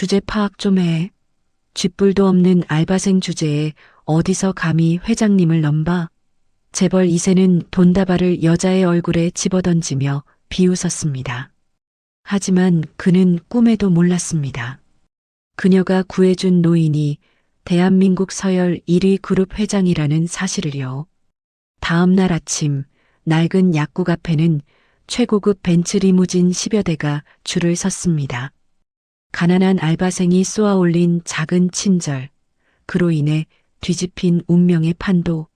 주제 파악 좀 해. 쥐뿔도 없는 알바생 주제에 어디서 감히 회장님을 넘봐. 재벌 2세는 돈다발을 여자의 얼굴에 집어던지며 비웃었습니다. 하지만 그는 꿈에도 몰랐습니다. 그녀가 구해준 노인이 대한민국 서열 1위 그룹 회장이라는 사실을요. 다음 날 아침 낡은 약국 앞에는 최고급 벤츠 리무진 10여 대가 줄을 섰습니다. 가난한 알바생이 쏘아올린 작은 친절, 그로 인해 뒤집힌 운명의 판도.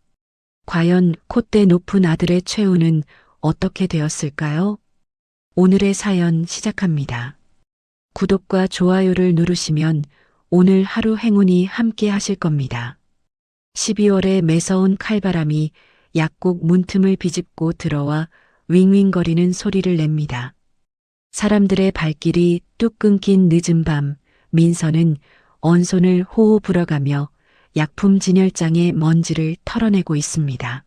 과연 콧대 높은 아들의 최후는 어떻게 되었을까요? 오늘의 사연 시작합니다. 구독과 좋아요를 누르시면 오늘 하루 행운이 함께 하실 겁니다. 12월의 매서운 칼바람이 약국 문틈을 비집고 들어와 윙윙거리는 소리를 냅니다. 사람들의 발길이 뚝 끊긴 늦은 밤, 민서는 언손을 호호 불어가며 약품 진열장의 먼지를 털어내고 있습니다.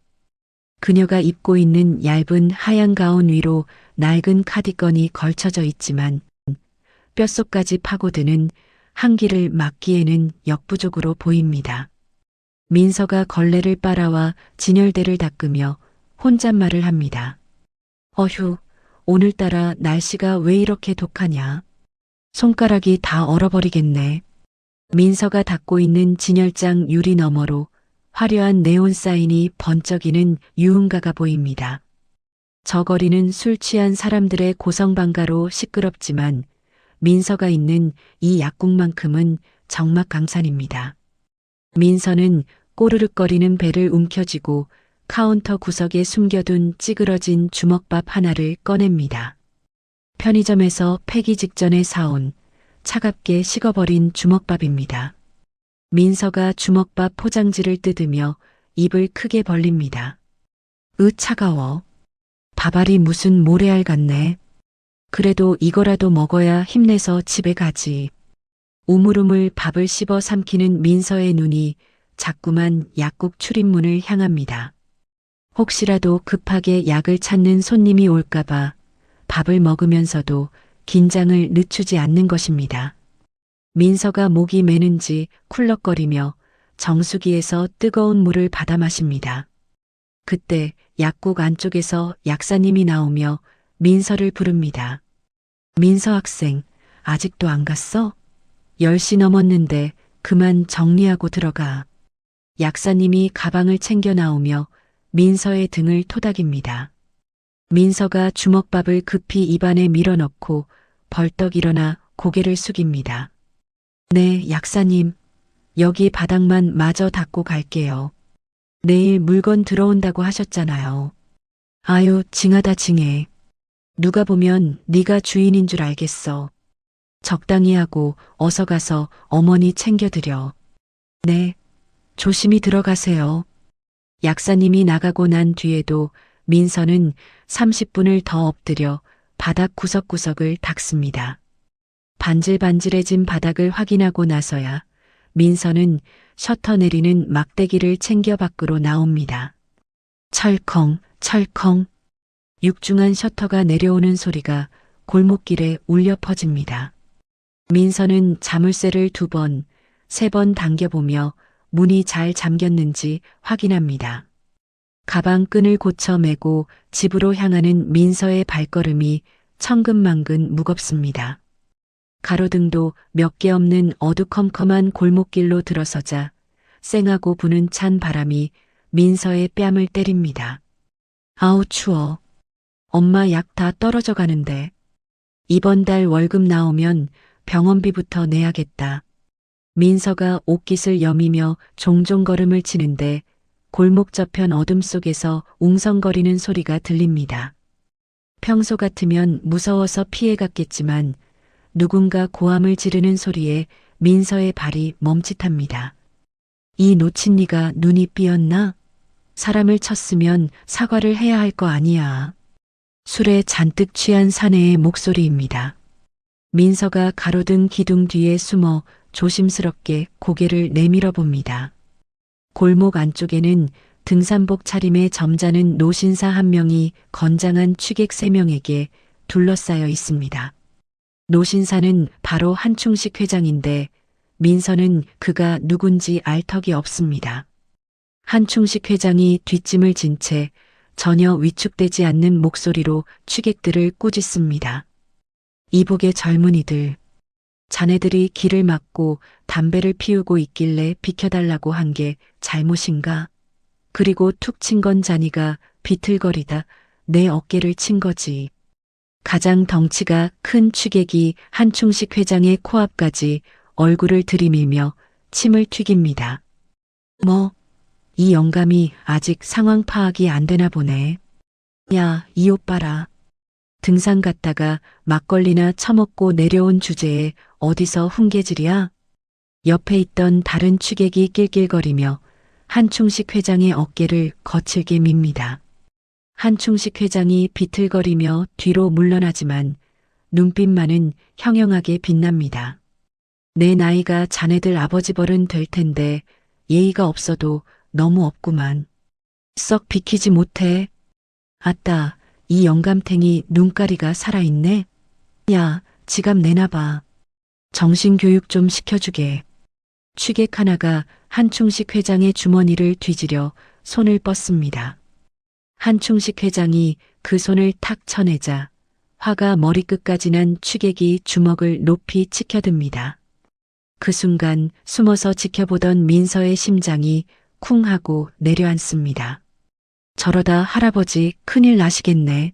그녀가 입고 있는 얇은 하얀 가운 위로 낡은 카디건이 걸쳐져 있지만 뼛속까지 파고드는 한기를 막기에는 역부족으로 보입니다. 민서가 걸레를 빨아와 진열대를 닦으며 혼잣말을 합니다. 어휴, 오늘따라 날씨가 왜 이렇게 독하냐. 손가락이 다 얼어버리겠네. 민서가 닦고 있는 진열장 유리 너머로 화려한 네온 사인이 번쩍이는 유흥가가 보입니다. 저 거리는 술 취한 사람들의 고성방가로 시끄럽지만 민서가 있는 이 약국만큼은 적막강산입니다. 민서는 꼬르륵거리는 배를 움켜쥐고 카운터 구석에 숨겨둔 찌그러진 주먹밥 하나를 꺼냅니다. 편의점에서 폐기 직전에 사온 차갑게 식어버린 주먹밥입니다. 민서가 주먹밥 포장지를 뜯으며 입을 크게 벌립니다. 차가워. 밥알이 무슨 모래알 같네. 그래도 이거라도 먹어야 힘내서 집에 가지. 우물우물 밥을 씹어 삼키는 민서의 눈이 자꾸만 약국 출입문을 향합니다. 혹시라도 급하게 약을 찾는 손님이 올까봐 밥을 먹으면서도 긴장을 늦추지 않는 것입니다. 민서가 목이 메는지 쿨럭거리며 정수기에서 뜨거운 물을 받아 마십니다. 그때 약국 안쪽에서 약사님이 나오며 민서를 부릅니다. 민서 학생, 아직도 안 갔어? 10시 넘었는데 그만 정리하고 들어가. 약사님이 가방을 챙겨 나오며 민서의 등을 토닥입니다. 민서가 주먹밥을 급히 입안에 밀어넣고 벌떡 일어나 고개를 숙입니다. 네, 약사님. 여기 바닥만 마저 닦고 갈게요. 내일 물건 들어온다고 하셨잖아요. 아유, 징하다 징해. 누가 보면 네가 주인인 줄 알겠어. 적당히 하고 어서 가서 어머니 챙겨드려. 네, 조심히 들어가세요. 약사님이 나가고 난 뒤에도 민서는 30분을 더 엎드려 바닥 구석구석을 닦습니다. 반질반질해진 바닥을 확인하고 나서야 민서는 셔터 내리는 막대기를 챙겨 밖으로 나옵니다. 철컹, 철컹. 육중한 셔터가 내려오는 소리가 골목길에 울려 퍼집니다. 민서는 자물쇠를 2번, 3번 당겨보며 문이 잘 잠겼는지 확인합니다. 가방 끈을 고쳐 매고 집으로 향하는 민서의 발걸음이 천근만근 무겁습니다. 가로등도 몇 개 없는 어두컴컴한 골목길로 들어서자 쌩하고 부는 찬 바람이 민서의 뺨을 때립니다. 아우 추워. 엄마 약 다 떨어져 가는데. 이번 달 월급 나오면 병원비부터 내야겠다. 민서가 옷깃을 여미며 종종 걸음을 치는데 골목 저편 어둠 속에서 웅성거리는 소리가 들립니다. 평소 같으면 무서워서 피해갔겠지만 누군가 고함을 지르는 소리에 민서의 발이 멈칫합니다. 이 놓친 네가 눈이 삐었나? 사람을 쳤으면 사과를 해야 할 거 아니야. 술에 잔뜩 취한 사내의 목소리입니다. 민서가 가로등 기둥 뒤에 숨어 조심스럽게 고개를 내밀어 봅니다. 골목 안쪽에는 등산복 차림에 점잖은 노신사 한 명이 건장한 취객 3명에게 둘러싸여 있습니다. 노신사는 바로 한충식 회장인데 민서는 그가 누군지 알 턱이 없습니다. 한충식 회장이 뒷짐을 진 채 전혀 위축되지 않는 목소리로 취객들을 꾸짖습니다. 이북의 젊은이들, 자네들이 길을 막고 담배를 피우고 있길래 비켜달라고 한 게 잘못인가? 그리고 툭 친 건 자니가 비틀거리다 내 어깨를 친 거지. 가장 덩치가 큰 취객이 한충식 회장의 코앞까지 얼굴을 들이밀며 침을 튀깁니다. 이 영감이 아직 상황 파악이 안 되나 보네. 야, 이 옷 봐라. 등산 갔다가 막걸리나 처먹고 내려온 주제에 어디서 훈계질이야? 옆에 있던 다른 취객이 낄낄거리며 한충식 회장의 어깨를 거칠게 밉니다. 한충식 회장이 비틀거리며 뒤로 물러나지만 눈빛만은 형형하게 빛납니다. 내 나이가 자네들 아버지 벌은 될 텐데 예의가 없어도 너무 없구만. 썩 비키지 못해. 아따, 이 영감탱이 눈가리가 살아있네. 야, 지갑 내놔봐. 정신교육 좀 시켜주게. 취객 하나가 한충식 회장의 주머니를 뒤지려 손을 뻗습니다. 한충식 회장이 그 손을 탁 쳐내자 화가 머리끝까지 난 취객이 주먹을 높이 치켜듭니다. 그 순간 숨어서 지켜보던 민서의 심장이 쿵 하고 내려앉습니다. 저러다 할아버지 큰일 나시겠네.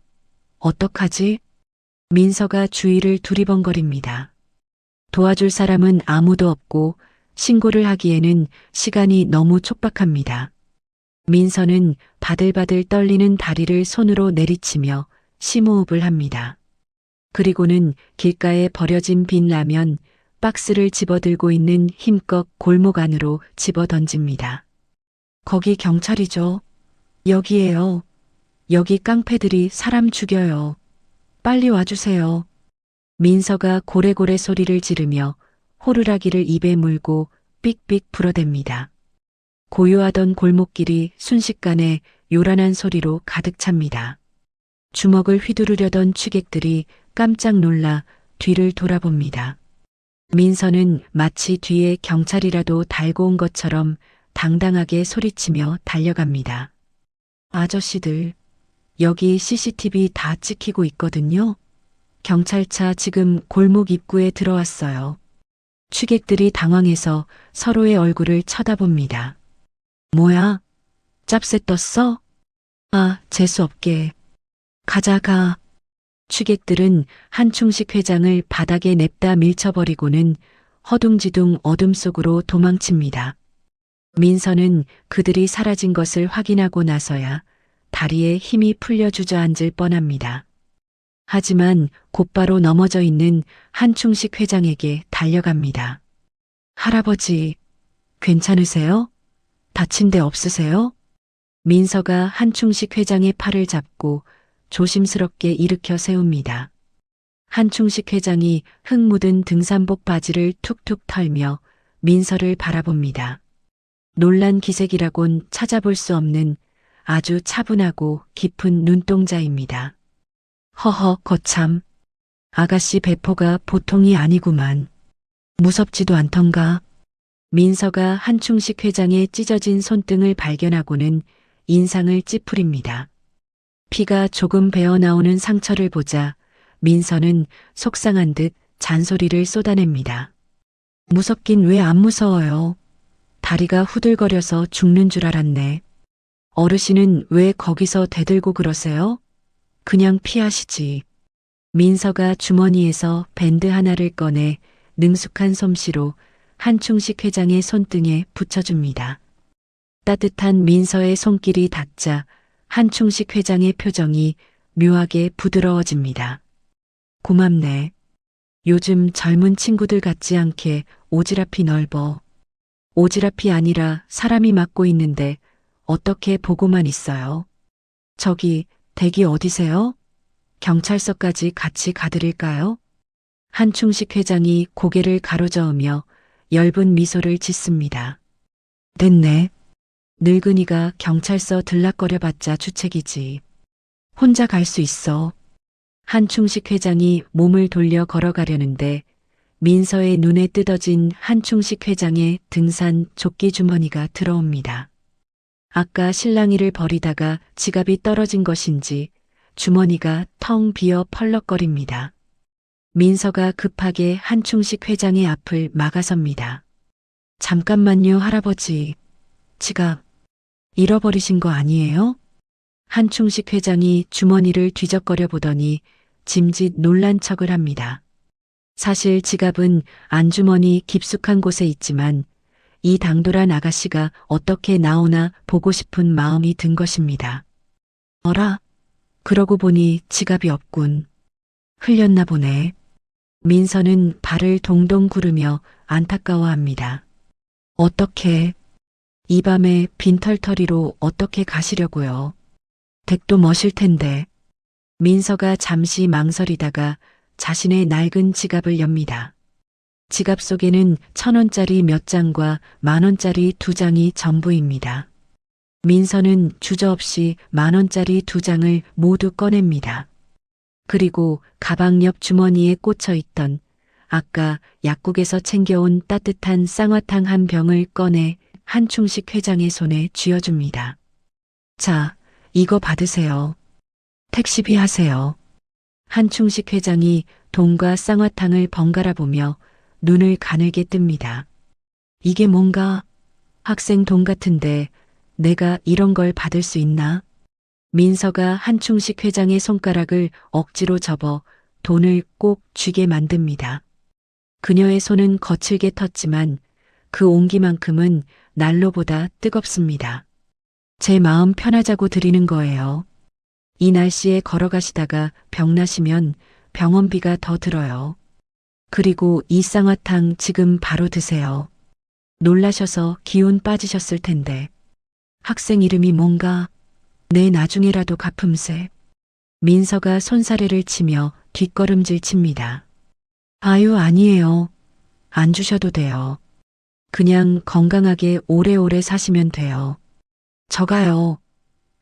어떡하지? 민서가 주위를 두리번거립니다. 도와줄 사람은 아무도 없고 신고를 하기에는 시간이 너무 촉박합니다. 민서는 바들바들 떨리는 다리를 손으로 내리치며 심호흡을 합니다. 그리고는 길가에 버려진 빈 라면 박스를 집어들고 있는 힘껏 골목 안으로 집어던집니다. 거기 경찰이죠. 여기에요. 여기 깡패들이 사람 죽여요. 빨리 와주세요. 민서가 고래고래 소리를 지르며 호루라기를 입에 물고 삑삑 불어댑니다. 고요하던 골목길이 순식간에 요란한 소리로 가득 찹니다. 주먹을 휘두르려던 취객들이 깜짝 놀라 뒤를 돌아봅니다. 민서는 마치 뒤에 경찰이라도 달고 온 것처럼 당당하게 소리치며 달려갑니다. 아저씨들, 여기 CCTV 다 찍히고 있거든요. 경찰차 지금 골목 입구에 들어왔어요. 취객들이 당황해서 서로의 얼굴을 쳐다봅니다. 뭐야? 짭새 떴어? 아, 재수없게. 가자. 취객들은 한충식 회장을 바닥에 냅다 밀쳐버리고는 허둥지둥 어둠 속으로 도망칩니다. 민서는 그들이 사라진 것을 확인하고 나서야 다리에 힘이 풀려 주저앉을 뻔합니다. 하지만 곧바로 넘어져 있는 한충식 회장에게 달려갑니다. 할아버지, 괜찮으세요? 다친 데 없으세요? 민서가 한충식 회장의 팔을 잡고 조심스럽게 일으켜 세웁니다. 한충식 회장이 흙 묻은 등산복 바지를 툭툭 털며 민서를 바라봅니다. 놀란 기색이라곤 찾아볼 수 없는 아주 차분하고 깊은 눈동자입니다. 허허, 거참. 아가씨 배포가 보통이 아니구만. 무섭지도 않던가. 민서가 한충식 회장의 찢어진 손등을 발견하고는 인상을 찌푸립니다. 피가 조금 배어나오는 상처를 보자 민서는 속상한 듯 잔소리를 쏟아냅니다. 무섭긴 왜 안 무서워요? 다리가 후들거려서 죽는 줄 알았네. 어르신은 왜 거기서 대들고 그러세요? 그냥 피하시지. 민서가 주머니에서 밴드 하나를 꺼내 능숙한 솜씨로 한충식 회장의 손등에 붙여줍니다. 따뜻한 민서의 손길이 닿자 한충식 회장의 표정이 묘하게 부드러워집니다. 고맙네. 요즘 젊은 친구들 같지 않게 오지랖이 넓어. 오지랖이 아니라 사람이 맡고 있는데 어떻게 보고만 있어요? 저기 댁이 어디세요? 경찰서까지 같이 가드릴까요? 한충식 회장이 고개를 가로저으며 엷은 미소를 짓습니다. 됐네. 늙은이가 경찰서 들락거려봤자 주책이지. 혼자 갈 수 있어. 한충식 회장이 몸을 돌려 걸어가려는데 민서의 눈에 뜯어진 한충식 회장의 등산 조끼 주머니가 들어옵니다. 아까 실랑이를 벌이다가 지갑이 떨어진 것인지 주머니가 텅 비어 펄럭거립니다. 민서가 급하게 한충식 회장의 앞을 막아섭니다. 잠깐만요, 할아버지. 지갑 잃어버리신 거 아니에요? 한충식 회장이 주머니를 뒤적거려 보더니 짐짓 놀란 척을 합니다. 사실 지갑은 안주머니 깊숙한 곳에 있지만 이 당돌한 아가씨가 어떻게 나오나 보고 싶은 마음이 든 것입니다. 어라? 그러고 보니 지갑이 없군. 흘렸나 보네. 민서는 발을 동동 구르며 안타까워합니다. 어떻게, 이 밤에 빈털터리로 어떻게 가시려고요? 댁도 머실 텐데. 민서가 잠시 망설이다가 자신의 낡은 지갑을 엽니다. 지갑 속에는 1,000원짜리 몇 장과 10,000원짜리 2장이 전부입니다. 민서는 주저없이 10,000원짜리 2장을 모두 꺼냅니다. 그리고 가방 옆 주머니에 꽂혀 있던 아까 약국에서 챙겨온 따뜻한 쌍화탕 한 병을 꺼내 한충식 회장의 손에 쥐어줍니다. 자, 이거 받으세요. 택시비 하세요. 한충식 회장이 돈과 쌍화탕을 번갈아 보며 눈을 가늘게 뜹니다. 이게 뭔가 학생 돈 같은데 내가 이런 걸 받을 수 있나? 민서가 한충식 회장의 손가락을 억지로 접어 돈을 꼭 쥐게 만듭니다. 그녀의 손은 거칠게 텄지만 그 온기만큼은 난로보다 뜨겁습니다. 제 마음 편하자고 드리는 거예요. 이 날씨에 걸어가시다가 병나시면 병원비가 더 들어요. 그리고 이 쌍화탕 지금 바로 드세요. 놀라셔서 기운 빠지셨을 텐데. 학생 이름이 뭔가 내 나중에라도 갚음세. 민서가 손사래를 치며 뒷걸음질 칩니다. 아유, 아니에요. 안 주셔도 돼요. 그냥 건강하게 오래오래 사시면 돼요. 저가요.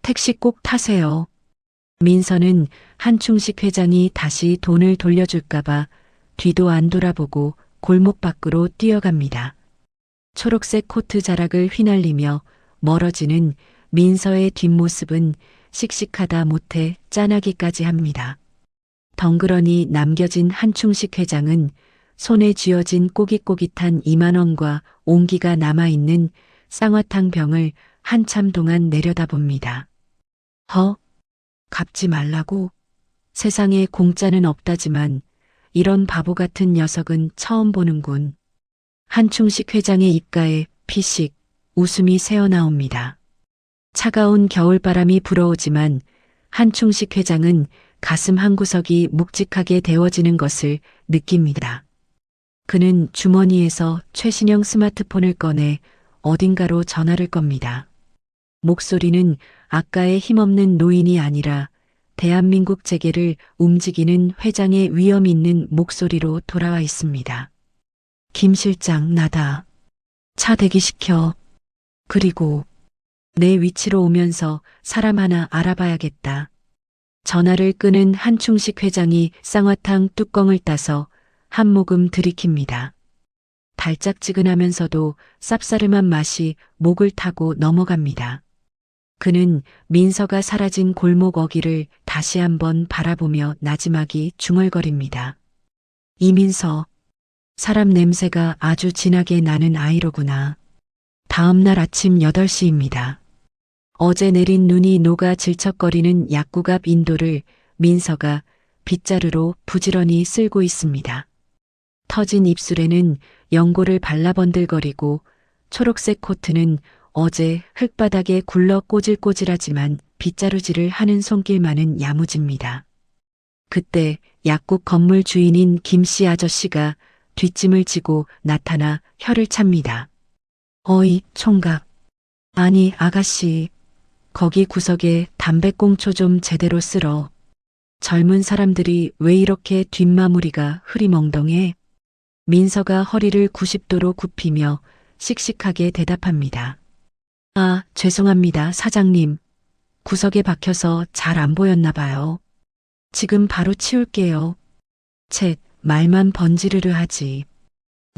택시 꼭 타세요. 민서는 한충식 회장이 다시 돈을 돌려줄까봐 뒤도 안 돌아보고 골목 밖으로 뛰어갑니다. 초록색 코트 자락을 휘날리며 멀어지는 민서의 뒷모습은 씩씩하다 못해 짠하기까지 합니다. 덩그러니 남겨진 한충식 회장은 손에 쥐어진 꼬깃꼬깃한 20,000원과 온기가 남아있는 쌍화탕 병을 한참 동안 내려다봅니다. 갚지 말라고? 세상에 공짜는 없다지만 이런 바보 같은 녀석은 처음 보는군. 한충식 회장의 입가에 피식 웃음이 새어나옵니다. 차가운 겨울바람이 불어오지만 한충식 회장은 가슴 한구석이 묵직하게 데워지는 것을 느낍니다. 그는 주머니에서 최신형 스마트폰을 꺼내 어딘가로 전화를 겁니다. 목소리는 아까의 힘없는 노인이 아니라 대한민국 재계를 움직이는 회장의 위엄 있는 목소리로 돌아와 있습니다. 김 실장, 나다. 차 대기시켜. 그리고 내 위치로 오면서 사람 하나 알아봐야겠다. 전화를 끄는 한충식 회장이 쌍화탕 뚜껑을 따서 한 모금 들이킵니다. 달짝지근하면서도 쌉싸름한 맛이 목을 타고 넘어갑니다. 그는 민서가 사라진 골목 어귀를 다시 한번 바라보며 나지막이 중얼거립니다. 이민서, 사람 냄새가 아주 진하게 나는 아이로구나. 다음 날 아침 8시입니다. 어제 내린 눈이 녹아 질척거리는 약국 앞 인도를 민서가 빗자루로 부지런히 쓸고 있습니다. 터진 입술에는 연고를 발라번들거리고 초록색 코트는 어제 흙바닥에 굴러 꼬질꼬질하지만 빗자루질을 하는 손길만은 야무집니다. 그때 약국 건물 주인인 김씨 아저씨가 뒷짐을 지고 나타나 혀를 찹니다. 어이, 총각. 아니, 아가씨. 거기 구석에 담배꽁초 좀 제대로 쓸어. 젊은 사람들이 왜 이렇게 뒷마무리가 흐리멍덩해? 민서가 허리를 90도로 굽히며 씩씩하게 대답합니다. 아, 죄송합니다, 사장님. 구석에 박혀서 잘 안 보였나 봐요. 지금 바로 치울게요. 쳇, 말만 번지르르 하지.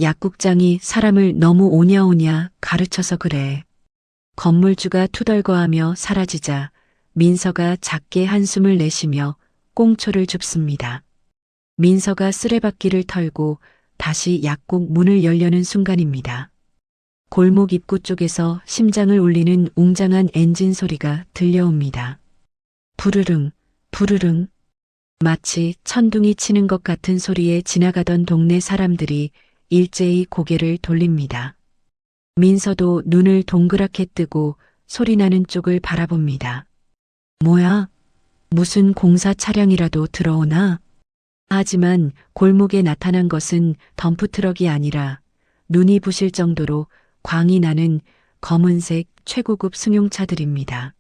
약국장이 사람을 너무 오냐오냐 가르쳐서 그래. 건물주가 투덜거하며 사라지자 민서가 작게 한숨을 내쉬며 꽁초를 줍습니다. 민서가 쓰레받기를 털고 다시 약국 문을 열려는 순간입니다. 골목 입구 쪽에서 심장을 울리는 웅장한 엔진 소리가 들려옵니다. 부르릉, 부르릉. 마치 천둥이 치는 것 같은 소리에 지나가던 동네 사람들이 일제히 고개를 돌립니다. 민서도 눈을 동그랗게 뜨고 소리나는 쪽을 바라봅니다. 뭐야? 무슨 공사 차량이라도 들어오나? 하지만 골목에 나타난 것은 덤프트럭이 아니라 눈이 부실 정도로 광이 나는 검은색 최고급 승용차들입니다.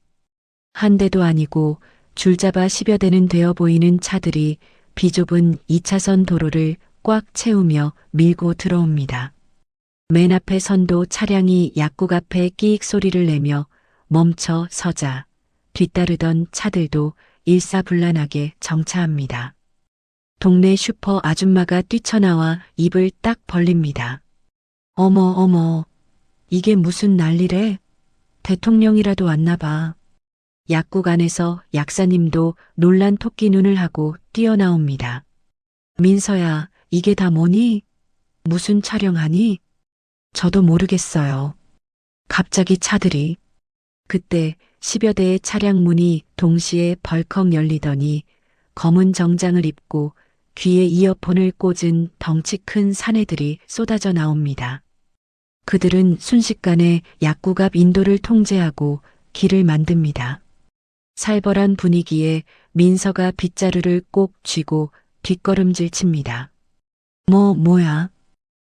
한 대도 아니고 줄잡아 10여 대는 되어 보이는 차들이 비좁은 2차선 도로를 꽉 채우며 밀고 들어옵니다. 맨 앞에 선도 차량이 약국 앞에 끼익 소리를 내며 멈춰 서자 뒤따르던 차들도 일사불란하게 정차합니다. 동네 슈퍼 아줌마가 뛰쳐나와 입을 딱 벌립니다. 어머 어머, 이게 무슨 난리래? 대통령이라도 왔나 봐. 약국 안에서 약사님도 놀란 토끼 눈을 하고 뛰어나옵니다. 민서야, 이게 다 뭐니? 무슨 촬영하니? 저도 모르겠어요. 갑자기 차들이. 그때 10여 대의 차량 문이 동시에 벌컥 열리더니 검은 정장을 입고 귀에 이어폰을 꽂은 덩치 큰 사내들이 쏟아져 나옵니다. 그들은 순식간에 약국 앞 인도를 통제하고 길을 만듭니다. 살벌한 분위기에 민서가 빗자루를 꼭 쥐고 뒷걸음질 칩니다. 뭐야?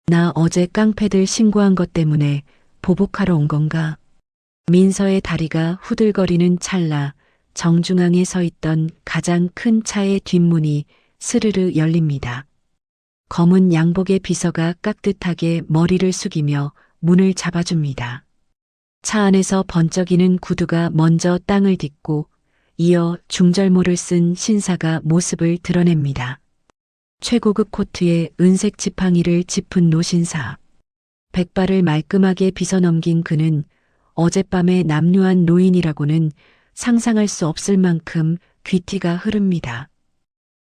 나 어제 깡패들 신고한 것 때문에 보복하러 온 건가? 민서의 다리가 후들거리는 찰나 정중앙에 서 있던 가장 큰 차의 뒷문이 스르르 열립니다. 검은 양복의 비서가 깍듯하게 머리를 숙이며 문을 잡아줍니다. 차 안에서 번쩍이는 구두가 먼저 땅을 딛고 이어 중절모를 쓴 신사가 모습을 드러냅니다. 최고급 코트에 은색 지팡이를 짚은 노신사. 백발을 말끔하게 빗어넘긴 그는 어젯밤의 남루한 노인이라고는 상상할 수 없을 만큼 귀티가 흐릅니다.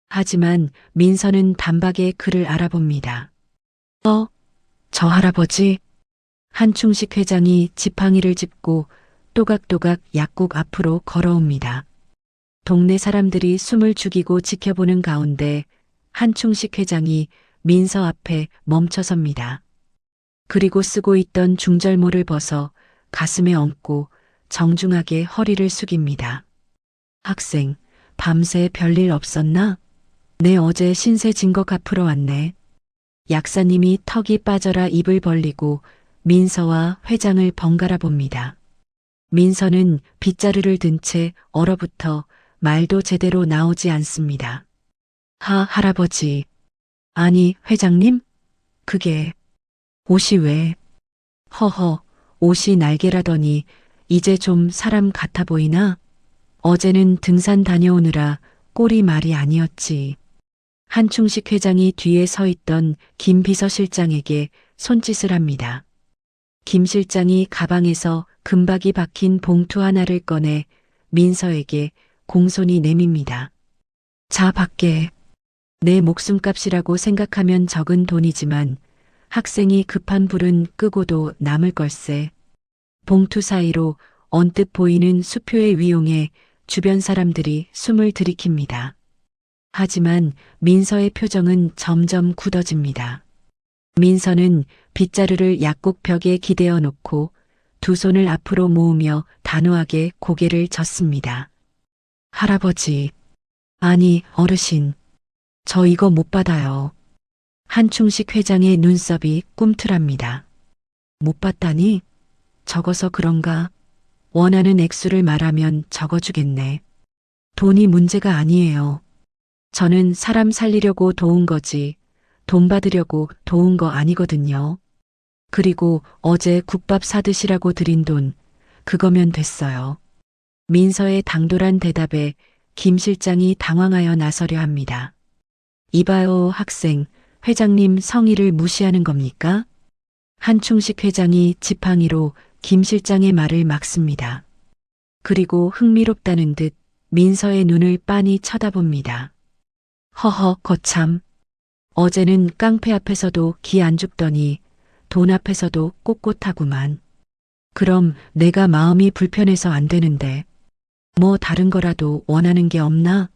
하지만 민서는 단박에 그를 알아봅니다. 저 할아버지. 한충식 회장이 지팡이를 짚고 또각또각 약국 앞으로 걸어옵니다. 동네 사람들이 숨을 죽이고 지켜보는 가운데 한충식 회장이 민서 앞에 멈춰섭니다. 그리고 쓰고 있던 중절모를 벗어 가슴에 얹고 정중하게 허리를 숙입니다. 학생, 밤새 별일 없었나? 네, 어제 신세 진거 갚으러 왔네. 약사님이 턱이 빠져라 입을 벌리고 민서와 회장을 번갈아 봅니다. 민서는 빗자루를 든 채 얼어붙어 말도 제대로 나오지 않습니다. 할아버지. 아니, 회장님? 그게 옷이 왜? 허허, 옷이 날개라더니 이제 좀 사람 같아 보이나? 어제는 등산 다녀오느라 꼴이 말이 아니었지. 한충식 회장이 뒤에 서 있던 김 비서실장에게 손짓을 합니다. 김 실장이 가방에서 금박이 박힌 봉투 하나를 꺼내 민서에게 공손히 내밉니다. 자, 밖에. 내 목숨값이라고 생각하면 적은 돈이지만 학생이 급한 불은 끄고도 남을 걸세. 봉투 사이로 언뜻 보이는 수표의 위용에 주변 사람들이 숨을 들이킵니다. 하지만 민서의 표정은 점점 굳어집니다. 민서는 빗자루를 약국 벽에 기대어 놓고 두 손을 앞으로 모으며 단호하게 고개를 젓습니다. 할아버지. 아니, 어르신. 저 이거 못 받아요. 한충식 회장의 눈썹이 꿈틀합니다. 못 받다니? 적어서 그런가? 원하는 액수를 말하면 적어주겠네. 돈이 문제가 아니에요. 저는 사람 살리려고 도운 거지 돈 받으려고 도운 거 아니거든요. 그리고 어제 국밥 사드시라고 드린 돈, 그거면 됐어요. 민서의 당돌한 대답에 김 실장이 당황하여 나서려 합니다. 이봐요, 학생. 회장님 성의를 무시하는 겁니까? 한충식 회장이 지팡이로 김 실장의 말을 막습니다. 그리고 흥미롭다는 듯 민서의 눈을 빤히 쳐다봅니다. 허허, 거참. 어제는 깡패 앞에서도 기 안 죽더니 돈 앞에서도 꼿꼿하구만. 그럼 내가 마음이 불편해서 안 되는데 뭐 다른 거라도 원하는 게 없나?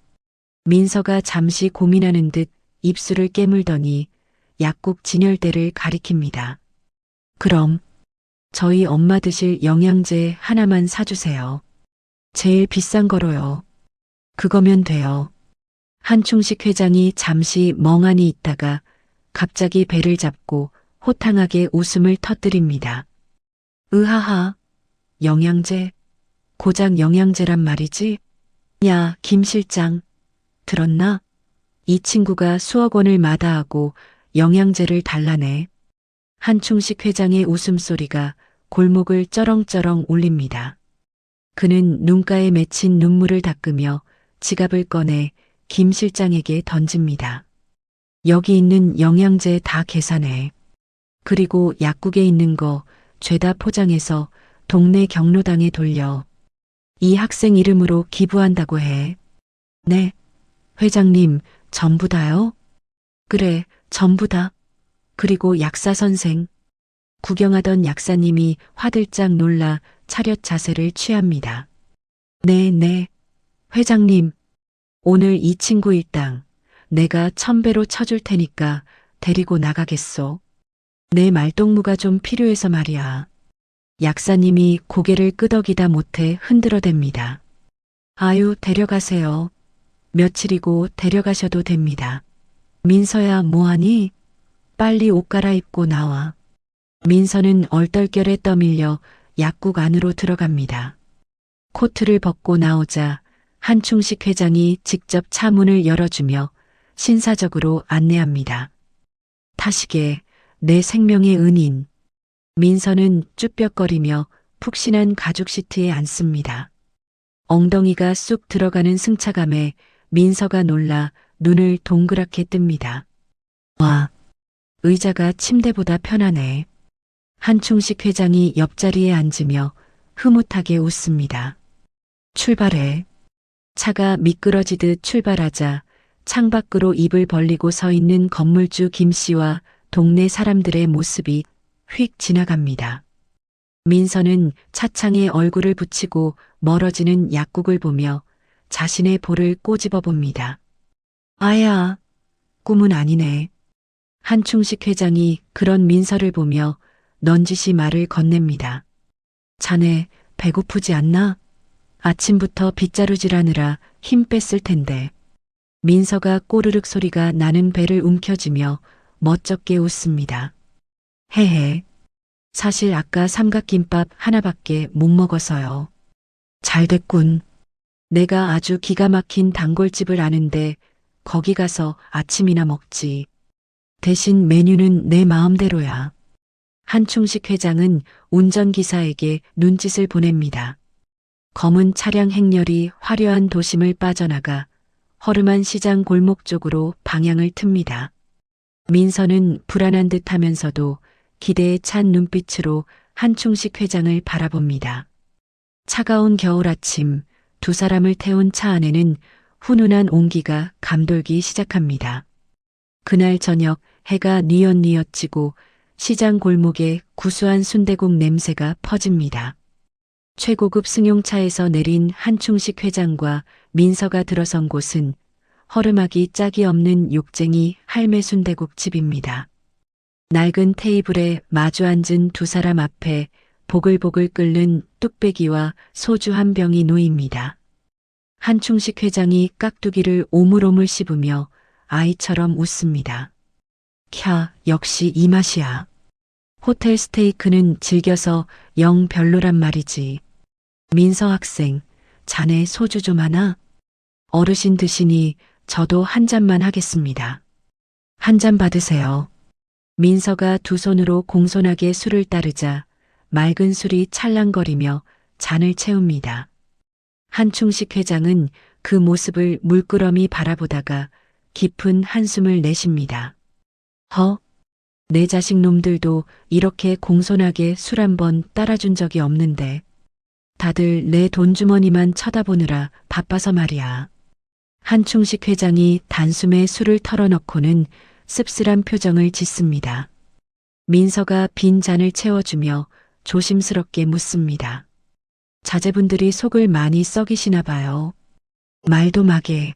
민서가 잠시 고민하는 듯 입술을 깨물더니 약국 진열대를 가리킵니다. 그럼 저희 엄마 드실 영양제 하나만 사주세요. 제일 비싼 거로요. 그거면 돼요. 한충식 회장이 잠시 멍하니 있다가 갑자기 배를 잡고 호탕하게 웃음을 터뜨립니다. 으하하, 영양제, 고작 영양제란 말이지? 야, 김 실장, 들었나? 이 친구가 수억 원을 마다하고 영양제를 달라네. 한충식 회장의 웃음소리가 골목을 쩌렁쩌렁 울립니다. 그는 눈가에 맺힌 눈물을 닦으며 지갑을 꺼내 김 실장에게 던집니다. 여기 있는 영양제 다 계산해. 그리고 약국에 있는 거 죄다 포장해서 동네 경로당에 돌려. 이 학생 이름으로 기부한다고 해. 네. 회장님, 전부 다요? 그래, 전부 다. 그리고 약사 선생. 구경하던 약사님이 화들짝 놀라 차렷 자세를 취합니다. 네. 회장님, 오늘 이 친구 일당 내가 1000배로 쳐줄 테니까 데리고 나가겠소. 내 말동무가 좀 필요해서 말이야. 약사님이 고개를 끄덕이다 못해 흔들어댑니다. 아유, 데려가세요. 며칠이고 데려가셔도 됩니다. 민서야, 뭐하니? 빨리 옷 갈아입고 나와. 민서는 얼떨결에 떠밀려 약국 안으로 들어갑니다. 코트를 벗고 나오자 한충식 회장이 직접 차 문을 열어주며 신사적으로 안내합니다. 타시게, 내 생명의 은인. 민서는 쭈뼛거리며 푹신한 가죽 시트에 앉습니다. 엉덩이가 쑥 들어가는 승차감에 민서가 놀라 눈을 동그랗게 뜹니다. 와, 의자가 침대보다 편하네. 한충식 회장이 옆자리에 앉으며 흐뭇하게 웃습니다. 출발해. 차가 미끄러지듯 출발하자 창밖으로 입을 벌리고 서 있는 건물주 김 씨와 동네 사람들의 모습이 휙 지나갑니다. 민서는 차창에 얼굴을 붙이고 멀어지는 약국을 보며 자신의 볼을 꼬집어 봅니다. 아야, 꿈은 아니네. 한충식 회장이 그런 민서를 보며 넌지시 말을 건넵니다. 자네 배고프지 않나? 아침부터 빗자루질하느라 힘 뺐을 텐데. 민서가 꼬르륵 소리가 나는 배를 움켜쥐며 멋쩍게 웃습니다. 헤헤. 사실 아까 삼각김밥 하나밖에 못 먹어서요. 잘 됐군. 내가 아주 기가 막힌 단골집을 아는데 거기 가서 아침이나 먹지. 대신 메뉴는 내 마음대로야. 한충식 회장은 운전기사에게 눈짓을 보냅니다. 검은 차량 행렬이 화려한 도심을 빠져나가 허름한 시장 골목 쪽으로 방향을 틉니다. 민서는 불안한 듯 하면서도 기대에 찬 눈빛으로 한충식 회장을 바라봅니다. 차가운 겨울 아침 두 사람을 태운 차 안에는 훈훈한 온기가 감돌기 시작합니다. 그날 저녁 해가 뉘엿뉘엿 지고 시장 골목에 구수한 순대국 냄새가 퍼집니다. 최고급 승용차에서 내린 한충식 회장과 민서가 들어선 곳은 허름하기 짝이 없는 욕쟁이 할매 순대국 집입니다. 낡은 테이블에 마주 앉은 두 사람 앞에 보글보글 끓는 뚝배기와 소주 한 병이 놓입니다. 한충식 회장이 깍두기를 오물오물 씹으며 아이처럼 웃습니다. 캬, 역시 이 맛이야. 호텔 스테이크는 질겨서 영 별로란 말이지. 민서 학생, 자네 소주 좀 하나? 어르신 드시니 저도 한 잔만 하겠습니다. 한 잔 받으세요. 민서가 두 손으로 공손하게 술을 따르자 맑은 술이 찰랑거리며 잔을 채웁니다. 한충식 회장은 그 모습을 물끄러미 바라보다가 깊은 한숨을 내쉽니다. 내 자식 놈들도 이렇게 공손하게 술 한 번 따라준 적이 없는데 다들 내 돈주머니만 쳐다보느라 바빠서 말이야. 한충식 회장이 단숨에 술을 털어넣고는 씁쓸한 표정을 짓습니다. 민서가 빈 잔을 채워주며 조심스럽게 묻습니다. 자제분들이 속을 많이 썩이시나 봐요. 말도 마게.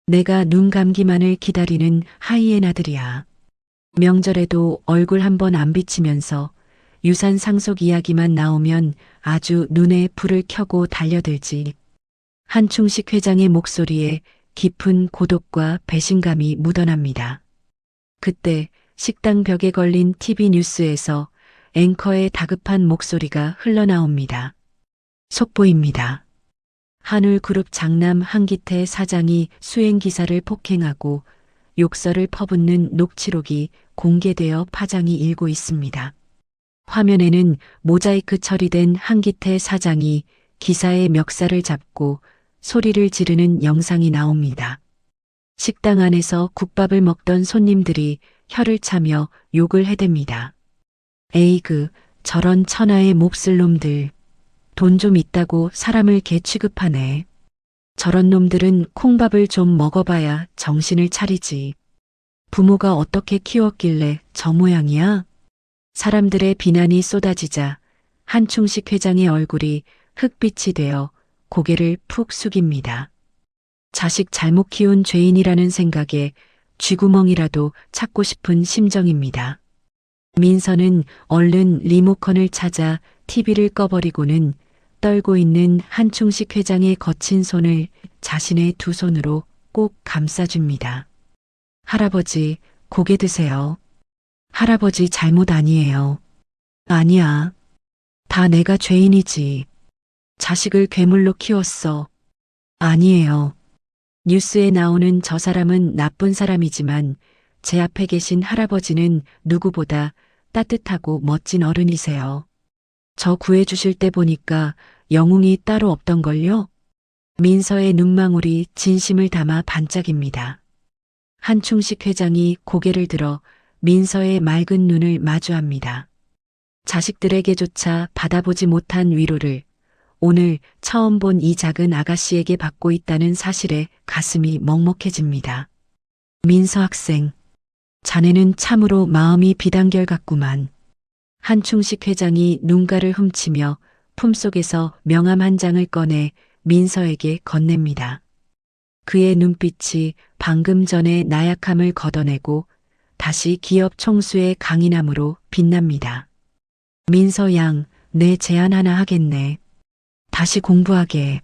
내가 눈 감기만을 기다리는 하이에나들이야. 명절에도 얼굴 한번 안 비치면서 유산 상속 이야기만 나오면 아주 눈에 불을 켜고 달려들지. 한충식 회장의 목소리에 깊은 고독과 배신감이 묻어납니다. 그때 식당 벽에 걸린 TV 뉴스에서 앵커의 다급한 목소리가 흘러나옵니다. 속보입니다. 한울그룹 장남 한기태 사장이 수행기사를 폭행하고 욕설을 퍼붓는 녹취록이 공개되어 파장이 일고 있습니다. 화면에는 모자이크 처리된 한기태 사장이 기사의 멱살을 잡고 소리를 지르는 영상이 나옵니다. 식당 안에서 국밥을 먹던 손님들이 혀를 차며 욕을 해댑니다. 에이그, 저런 천하의 몹쓸 놈들. 돈 좀 있다고 사람을 개 취급하네. 저런 놈들은 콩밥을 좀 먹어봐야 정신을 차리지. 부모가 어떻게 키웠길래 저 모양이야? 사람들의 비난이 쏟아지자 한충식 회장의 얼굴이 흑빛이 되어 고개를 푹 숙입니다. 자식 잘못 키운 죄인이라는 생각에 쥐구멍이라도 찾고 싶은 심정입니다. 민서는 얼른 리모컨을 찾아 TV를 꺼버리고는 떨고 있는 한충식 회장의 거친 손을 자신의 두 손으로 꼭 감싸줍니다. 할아버지, 고개 드세요. 할아버지 잘못 아니에요. 아니야. 다 내가 죄인이지. 자식을 괴물로 키웠어. 아니에요. 뉴스에 나오는 저 사람은 나쁜 사람이지만 제 앞에 계신 할아버지는 누구보다 따뜻하고 멋진 어른이세요. 저 구해주실 때 보니까 영웅이 따로 없던걸요? 민서의 눈망울이 진심을 담아 반짝입니다. 한충식 회장이 고개를 들어 민서의 맑은 눈을 마주합니다. 자식들에게조차 받아보지 못한 위로를 오늘 처음 본 이 작은 아가씨에게 받고 있다는 사실에 가슴이 먹먹해집니다. 민서 학생, 자네는 참으로 마음이 비단결 같구만. 한충식 회장이 눈가를 훔치며 품속에서 명함 한 장을 꺼내 민서에게 건넵니다. 그의 눈빛이 방금 전의 나약함을 걷어내고 다시 기업 총수의 강인함으로 빛납니다. 민서 양, 내 제안 하나 하겠네. 다시 공부하게.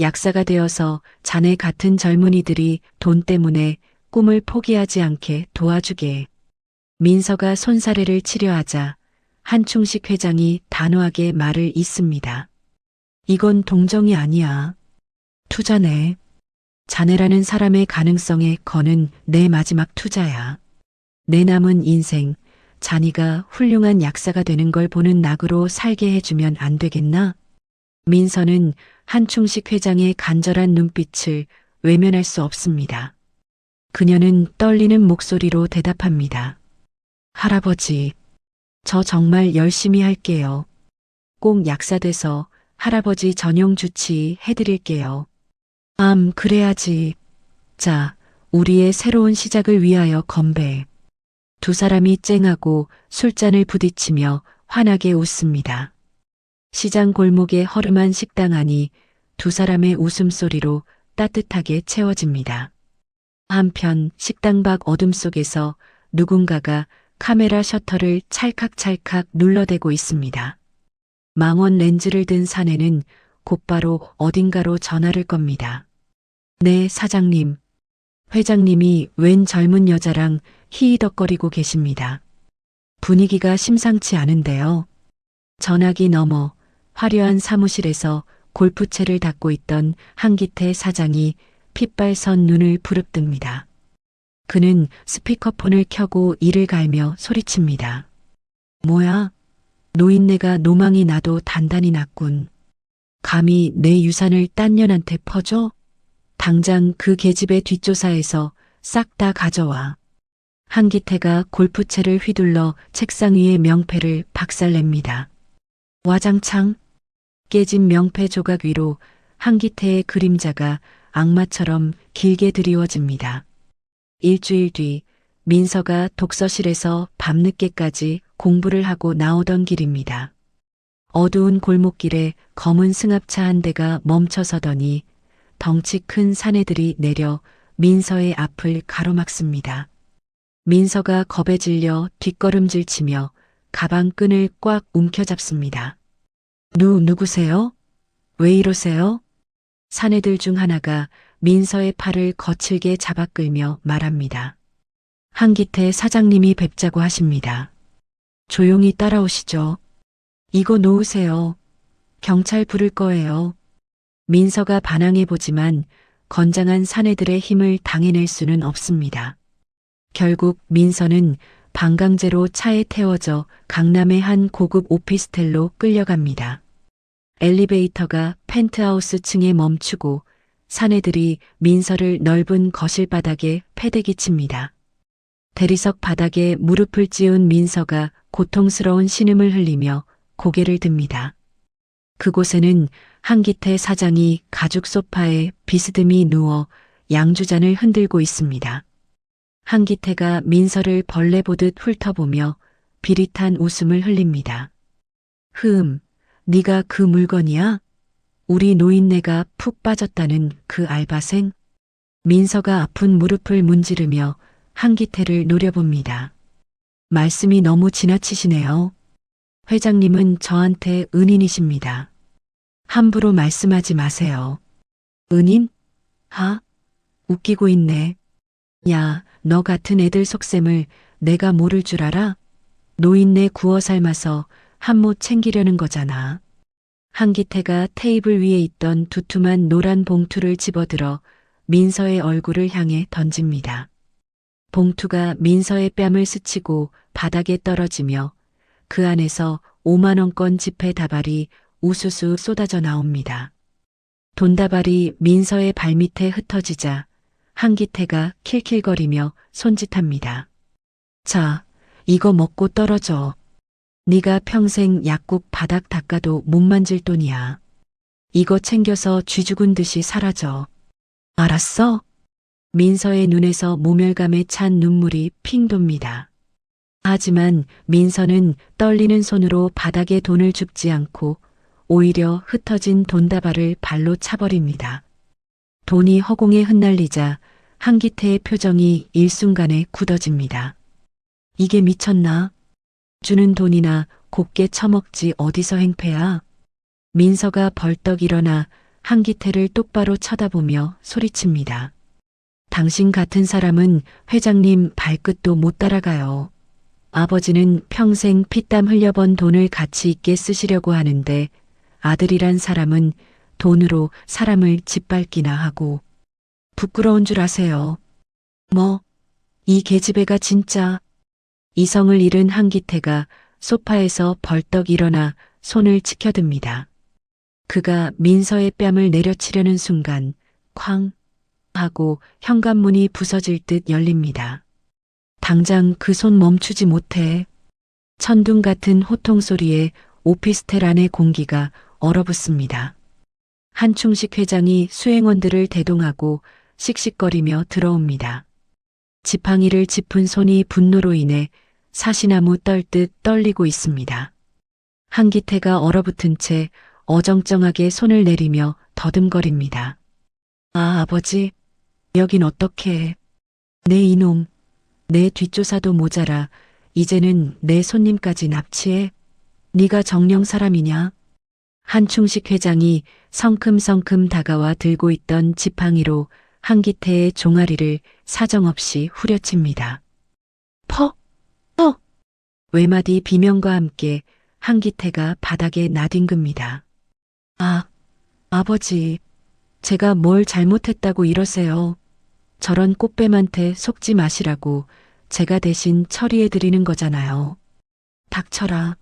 약사가 되어서 자네 같은 젊은이들이 돈 때문에 꿈을 포기하지 않게 도와주게. 민서가 손사래를 치려하자 한충식 회장이 단호하게 말을 잇습니다. 이건 동정이 아니야. 투자네. 자네라는 사람의 가능성에 거는 내 마지막 투자야. 내 남은 인생, 자네가 훌륭한 약사가 되는 걸 보는 낙으로 살게 해주면 안 되겠나? 민서는 한충식 회장의 간절한 눈빛을 외면할 수 없습니다. 그녀는 떨리는 목소리로 대답합니다. 할아버지, 저 정말 열심히 할게요. 꼭 약사 돼서 할아버지 전용 주치 해드릴게요. 그래야지. 자, 우리의 새로운 시작을 위하여 건배. 두 사람이 쨍하고 술잔을 부딪히며 환하게 웃습니다. 시장 골목의 허름한 식당 안이 두 사람의 웃음소리로 따뜻하게 채워집니다. 한편 식당 밖 어둠 속에서 누군가가 카메라 셔터를 찰칵찰칵 눌러대고 있습니다. 망원 렌즈를 든 사내는 곧바로 어딘가로 전화를 겁니다. 네, 사장님. 회장님이 웬 젊은 여자랑 히히덕거리고 계십니다. 분위기가 심상치 않은데요. 전화기 너머 화려한 사무실에서 골프채를 닦고 있던 한기태 사장이 핏발선 눈을 부릅뜹니다. 그는 스피커폰을 켜고 이를 갈며 소리칩니다. 뭐야? 노인네가 노망이 나도 단단히 났군. 감히 내 유산을 딴 년한테 퍼줘? 당장 그 계집애 뒷조사에서 싹 다 가져와. 한기태가 골프채를 휘둘러 책상 위의 명패를 박살냅니다. 와장창 깨진 명패 조각 위로 한기태의 그림자가 악마처럼 길게 드리워집니다. 일주일 뒤 민서가 독서실에서 밤늦게까지 공부를 하고 나오던 길입니다. 어두운 골목길에 검은 승합차 한 대가 멈춰서더니 덩치 큰 사내들이 내려 민서의 앞을 가로막습니다. 민서가 겁에 질려 뒷걸음질 치며 가방 끈을 꽉 움켜잡습니다. 누구세요? 왜 이러세요? 사내들 중 하나가 민서의 팔을 거칠게 잡아 끌며 말합니다. 한기태 사장님이 뵙자고 하십니다. 조용히 따라오시죠. 이거 놓으세요. 경찰 부를 거예요. 민서가 반항해 보지만 건장한 사내들의 힘을 당해낼 수는 없습니다. 결국 민서는 방강제로 차에 태워져 강남의 한 고급 오피스텔로 끌려갑니다. 엘리베이터가 펜트하우스 층에 멈추고 사내들이 민서를 넓은 거실 바닥에 패대기 칩니다. 대리석 바닥에 무릎을 찌운 민서가 고통스러운 신음을 흘리며 고개를 듭니다. 그곳에는 한기태 사장이 가죽 소파에 비스듬히 누워 양주잔을 흔들고 있습니다. 한기태가 민서를 벌레 보듯 훑어보며 비릿한 웃음을 흘립니다. 네가 그 물건이야? 우리 노인네가 푹 빠졌다는 그 알바생? 민서가 아픈 무릎을 문지르며 한기태를 노려봅니다. 말씀이 너무 지나치시네요. 회장님은 저한테 은인이십니다. 함부로 말씀하지 마세요. 은인? 웃기고 있네. 야, 너 같은 애들 속셈을 내가 모를 줄 알아? 노인네 구워 삶아서 한몫 챙기려는 거잖아. 한기태가 테이블 위에 있던 두툼한 노란 봉투를 집어들어 민서의 얼굴을 향해 던집니다. 봉투가 민서의 뺨을 스치고 바닥에 떨어지며 그 안에서 5만 원권 지폐 다발이 우수수 쏟아져 나옵니다. 돈다발이 민서의 발밑에 흩어지자 한기태가 킬킬거리며 손짓합니다. 자, 이거 먹고 떨어져. 네가 평생 약국 바닥 닦아도 못 만질 돈이야. 이거 챙겨서 쥐 죽은 듯이 사라져. 알았어? 민서의 눈에서 모멸감에 찬 눈물이 핑 돕니다. 하지만 민서는 떨리는 손으로 바닥에 돈을 줍지 않고 오히려 흩어진 돈다발을 발로 차버립니다. 돈이 허공에 흩날리자 한기태의 표정이 일순간에 굳어집니다. 이게 미쳤나? 주는 돈이나 곱게 처먹지 어디서 행패야? 민서가 벌떡 일어나 한기태를 똑바로 쳐다보며 소리칩니다. 당신 같은 사람은 회장님 발끝도 못 따라가요. 아버지는 평생 피땀 흘려번 돈을 가치 있게 쓰시려고 하는데 아들이란 사람은 돈으로 사람을 짓밟기나 하고 부끄러운 줄 아세요. 이 계집애가 진짜. 이성을 잃은 한기태가 소파에서 벌떡 일어나 손을 치켜듭니다. 그가 민서의 뺨을 내려치려는 순간 쾅 하고 현관문이 부서질 듯 열립니다. 당장 그 손 멈추지 못해. 천둥 같은 호통 소리에 오피스텔 안의 공기가 얼어붙습니다. 한충식 회장이 수행원들을 대동하고 씩씩거리며 들어옵니다. 지팡이를 짚은 손이 분노로 인해 사시나무 떨듯 떨리고 있습니다. 한기태가 얼어붙은 채 어정쩡하게 손을 내리며 더듬거립니다. 아버지, 여긴 어떻게. 내 이놈, 내 뒷조사도 모자라 이제는 내 손님까지 납치해? 네가 정령 사람이냐? 한충식 회장이 성큼성큼 다가와 들고 있던 지팡이로 한기태의 종아리를 사정없이 후려칩니다. 외마디 비명과 함께 한기태가 바닥에 나뒹굽니다. 아버지, 제가 뭘 잘못했다고 이러세요. 저런 꽃뱀한테 속지 마시라고 제가 대신 처리해드리는 거잖아요. 닥쳐라.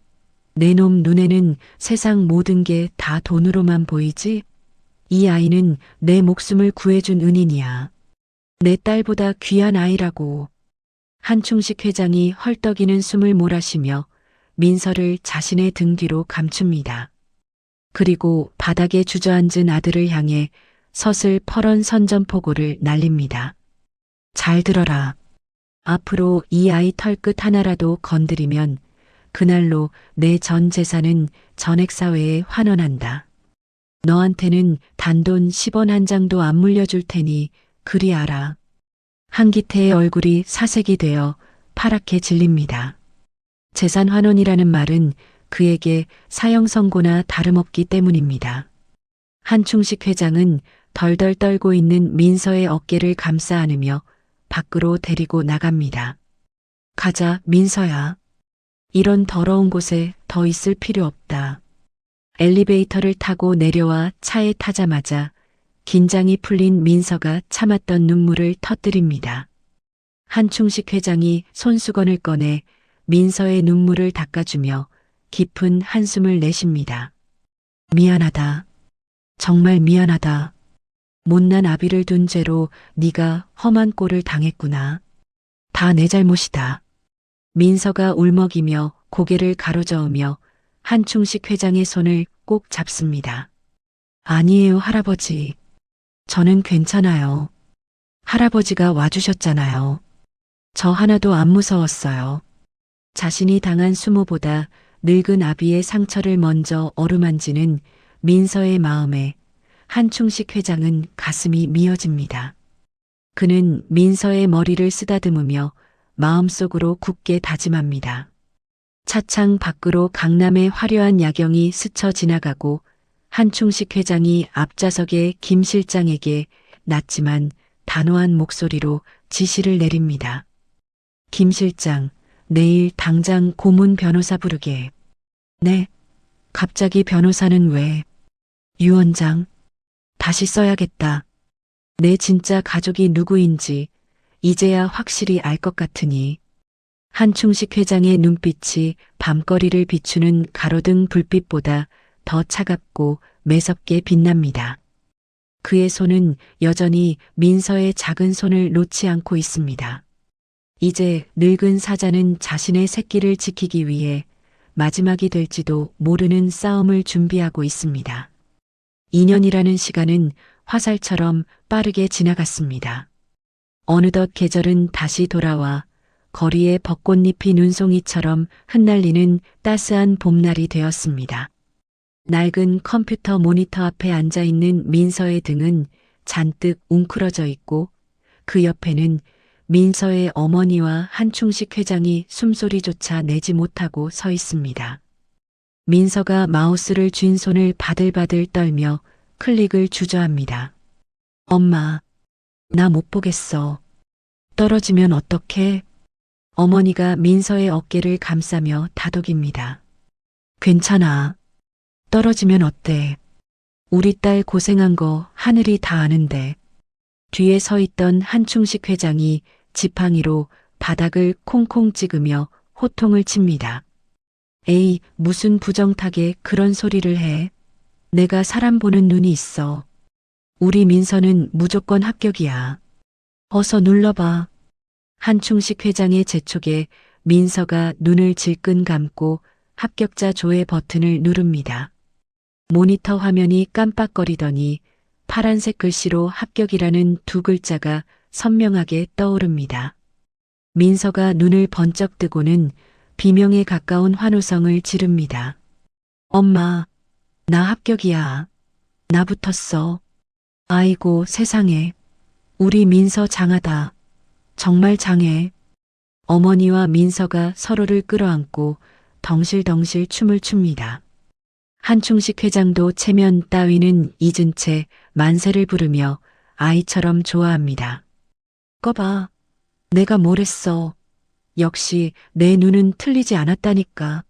내 놈 눈에는 세상 모든 게 다 돈으로만 보이지? 이 아이는 내 목숨을 구해준 은인이야. 내 딸보다 귀한 아이라고. 한충식 회장이 헐떡이는 숨을 몰아쉬며 민서를 자신의 등 뒤로 감춥니다. 그리고 바닥에 주저앉은 아들을 향해 서슬퍼런 선전포고를 날립니다. 잘 들어라. 앞으로 이 아이 털끝 하나라도 건드리면 그날로 내 전 재산은 전액사회에 환원한다. 너한테는 단돈 10원 한 장도 안 물려줄 테니 그리 알아. 한기태의 얼굴이 사색이 되어 파랗게 질립니다. 재산 환원이라는 말은 그에게 사형 선고나 다름없기 때문입니다. 한충식 회장은 덜덜 떨고 있는 민서의 어깨를 감싸 안으며 밖으로 데리고 나갑니다. 가자, 민서야. 이런 더러운 곳에 더 있을 필요 없다. 엘리베이터를 타고 내려와 차에 타자마자 긴장이 풀린 민서가 참았던 눈물을 터뜨립니다. 한충식 회장이 손수건을 꺼내 민서의 눈물을 닦아주며 깊은 한숨을 내쉽니다. 미안하다. 정말 미안하다. 못난 아비를 둔 죄로 네가 험한 꼴을 당했구나. 다 내 잘못이다. 민서가 울먹이며 고개를 가로저으며 한충식 회장의 손을 꼭 잡습니다. 아니에요, 할아버지. 저는 괜찮아요. 할아버지가 와주셨잖아요. 저 하나도 안 무서웠어요. 자신이 당한 수모보다 늙은 아비의 상처를 먼저 어루만지는 민서의 마음에 한충식 회장은 가슴이 미어집니다. 그는 민서의 머리를 쓰다듬으며 마음속으로 굳게 다짐합니다. 차창 밖으로 강남의 화려한 야경이 스쳐 지나가고 한충식 회장이 앞좌석의 김 실장에게 낮지만 단호한 목소리로 지시를 내립니다. 김 실장, 내일 당장 고문 변호사 부르게. 네. 갑자기 변호사는 왜? 유 원장. 다시 써야겠다. 내 진짜 가족이 누구인지 이제야 확실히 알 것 같으니. 한충식 회장의 눈빛이 밤거리를 비추는 가로등 불빛보다 더 차갑고 매섭게 빛납니다. 그의 손은 여전히 민서의 작은 손을 놓지 않고 있습니다. 이제 늙은 사자는 자신의 새끼를 지키기 위해 마지막이 될지도 모르는 싸움을 준비하고 있습니다. 2년이라는 시간은 화살처럼 빠르게 지나갔습니다. 어느덧 계절은 다시 돌아와 거리에 벚꽃잎이 눈송이처럼 흩날리는 따스한 봄날이 되었습니다. 낡은 컴퓨터 모니터 앞에 앉아있는 민서의 등은 잔뜩 웅크러져 있고 그 옆에는 민서의 어머니와 한충식 회장이 숨소리조차 내지 못하고 서 있습니다. 민서가 마우스를 쥔 손을 바들바들 떨며 클릭을 주저합니다. 엄마, 나 못 보겠어. 떨어지면 어떡해? 어머니가 민서의 어깨를 감싸며 다독입니다. 괜찮아. 떨어지면 어때? 우리 딸 고생한 거 하늘이 다 아는데. 뒤에 서 있던 한충식 회장이 지팡이로 바닥을 콩콩 찍으며 호통을 칩니다. 에이, 무슨 부정타게 그런 소리를 해. 내가 사람 보는 눈이 있어. 우리 민서는 무조건 합격이야. 어서 눌러봐. 한충식 회장의 재촉에 민서가 눈을 질끈 감고 합격자 조회 버튼을 누릅니다. 모니터 화면이 깜빡거리더니 파란색 글씨로 합격이라는 두 글자가 선명하게 떠오릅니다. 민서가 눈을 번쩍 뜨고는 비명에 가까운 환호성을 지릅니다. 엄마, 나 합격이야. 나 붙었어. 아이고 세상에. 우리 민서 장하다. 정말 장해. 어머니와 민서가 서로를 끌어안고 덩실덩실 춤을 춥니다. 한충식 회장도 체면 따위는 잊은 채 만세를 부르며 아이처럼 좋아합니다. 꺼봐. 내가 뭘 했어. 역시 내 눈은 틀리지 않았다니까.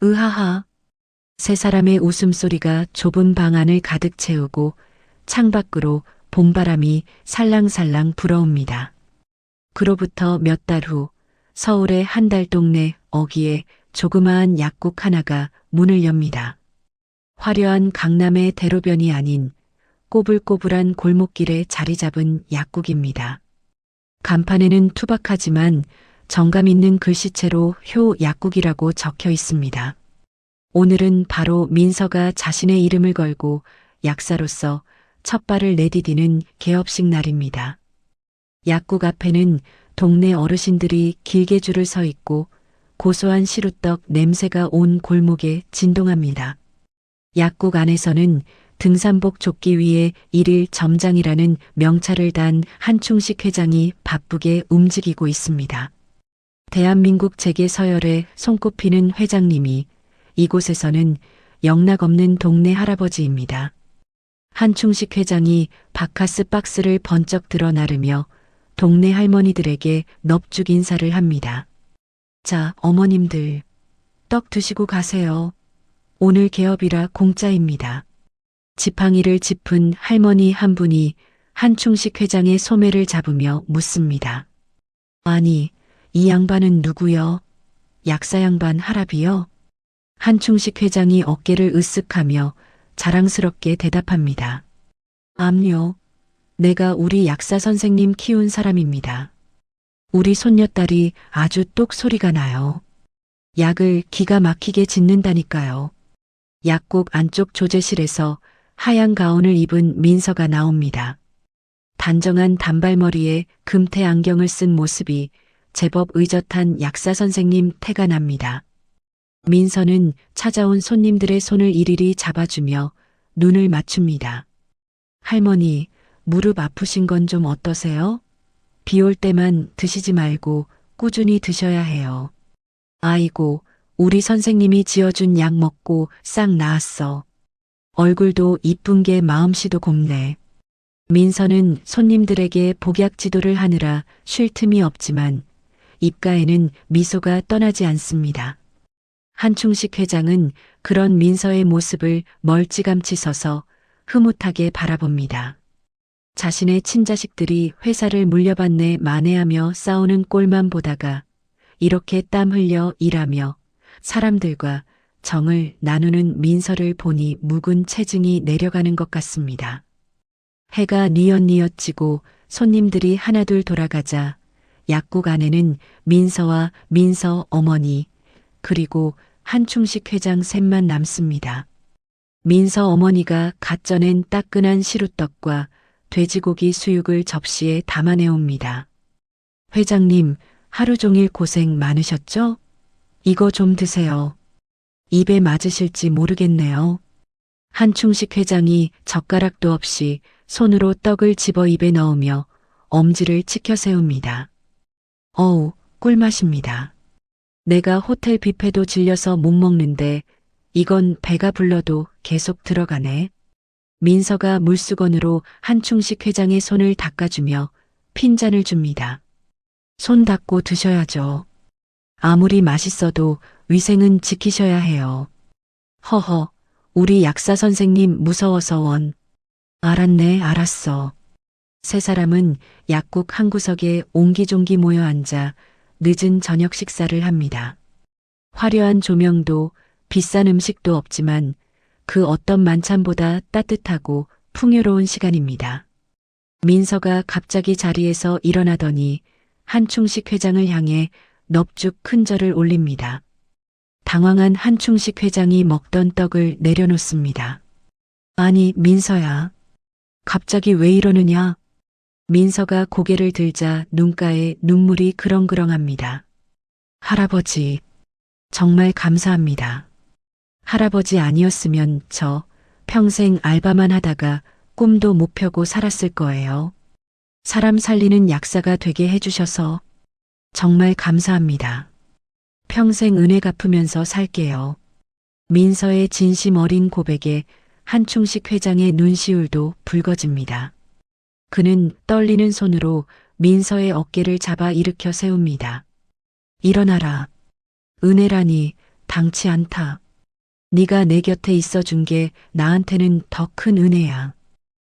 으하하. 세 사람의 웃음소리가 좁은 방 안을 가득 채우고 창밖으로 봄바람이 살랑살랑 불어옵니다. 그로부터 몇 달 후 서울의 한 달 동네 어귀에 조그마한 약국 하나가 문을 엽니다. 화려한 강남의 대로변이 아닌 꼬불꼬불한 골목길에 자리 잡은 약국입니다. 간판에는 투박하지만 정감 있는 글씨체로 효 약국이라고 적혀 있습니다. 오늘은 바로 민서가 자신의 이름을 걸고 약사로서 첫 발을 내디디는 개업식 날입니다. 약국 앞에는 동네 어르신들이 길게 줄을 서 있고 고소한 시루떡 냄새가 온 골목에 진동합니다. 약국 안에서는 등산복 조끼 위에 일일 점장이라는 명찰을 단 한충식 회장이 바쁘게 움직이고 있습니다. 대한민국 재계 서열에 손꼽히는 회장님이 이곳에서는 영락없는 동네 할아버지입니다. 한충식 회장이 바카스 박스를 번쩍 들어 나르며 동네 할머니들에게 넙죽 인사를 합니다. 자, 어머님들, 떡 드시고 가세요. 오늘 개업이라 공짜입니다. 지팡이를 짚은 할머니 한 분이 한충식 회장의 소매를 잡으며 묻습니다. 아니, 이 양반은 누구요? 약사 양반 할아비요? 한충식 회장이 어깨를 으쓱하며 자랑스럽게 대답합니다. 암요, 내가 우리 약사 선생님 키운 사람입니다. 우리 손녀딸이 아주 똑소리가 나요. 약을 기가 막히게 짓는다니까요. 약국 안쪽 조제실에서 하얀 가운을 입은 민서가 나옵니다. 단정한 단발머리에 금태 안경을 쓴 모습이 제법 의젓한 약사 선생님 태가 납니다. 민서는 찾아온 손님들의 손을 일일이 잡아주며 눈을 맞춥니다. 할머니, 무릎 아프신 건 좀 어떠세요? 비 올 때만 드시지 말고 꾸준히 드셔야 해요. 아이고, 우리 선생님이 지어준 약 먹고 싹 나았어. 얼굴도 이쁜 게 마음씨도 곱네. 민서는 손님들에게 복약 지도를 하느라 쉴 틈이 없지만 입가에는 미소가 떠나지 않습니다. 한충식 회장은 그런 민서의 모습을 멀찌감치 서서 흐뭇하게 바라봅니다. 자신의 친자식들이 회사를 물려받네 만회하며 싸우는 꼴만 보다가 이렇게 땀 흘려 일하며 사람들과 정을 나누는 민서를 보니 묵은 체증이 내려가는 것 같습니다. 해가 뉘엿뉘엿 지고 손님들이 하나둘 돌아가자 약국 안에는 민서와 민서 어머니 그리고 한충식 회장 셋만 남습니다. 민서 어머니가 갓 쪄낸 따끈한 시루떡과 돼지고기 수육을 접시에 담아내옵니다. 회장님, 하루 종일 고생 많으셨죠? 이거 좀 드세요. 입에 맞으실지 모르겠네요. 한충식 회장이 젓가락도 없이 손으로 떡을 집어 입에 넣으며 엄지를 치켜 세웁니다. 어우, 꿀맛입니다. 내가 호텔 뷔페도 질려서 못 먹는데 이건 배가 불러도 계속 들어가네. 민서가 물수건으로 한충식 회장의 손을 닦아주며 핀잔을 줍니다. 손 닦고 드셔야죠. 아무리 맛있어도 위생은 지키셔야 해요. 허허, 우리 약사 선생님 무서워서 원. 알았네, 알았어. 세 사람은 약국 한 구석에 옹기종기 모여 앉아 늦은 저녁 식사를 합니다. 화려한 조명도 비싼 음식도 없지만 그 어떤 만찬보다 따뜻하고 풍요로운 시간입니다. 민서가 갑자기 자리에서 일어나더니 한충식 회장을 향해 넙죽 큰 절을 올립니다. 당황한 한충식 회장이 먹던 떡을 내려놓습니다. 아니, 민서야. 갑자기 왜 이러느냐? 민서가 고개를 들자 눈가에 눈물이 그렁그렁합니다. 할아버지, 정말 감사합니다. 할아버지 아니었으면 저 평생 알바만 하다가 꿈도 못 펴고 살았을 거예요. 사람 살리는 약사가 되게 해주셔서 정말 감사합니다. 평생 은혜 갚으면서 살게요. 민서의 진심 어린 고백에 한충식 회장의 눈시울도 붉어집니다. 그는 떨리는 손으로 민서의 어깨를 잡아 일으켜 세웁니다. 일어나라. 은혜라니 당치 않다. 네가 내 곁에 있어준 게 나한테는 더 큰 은혜야.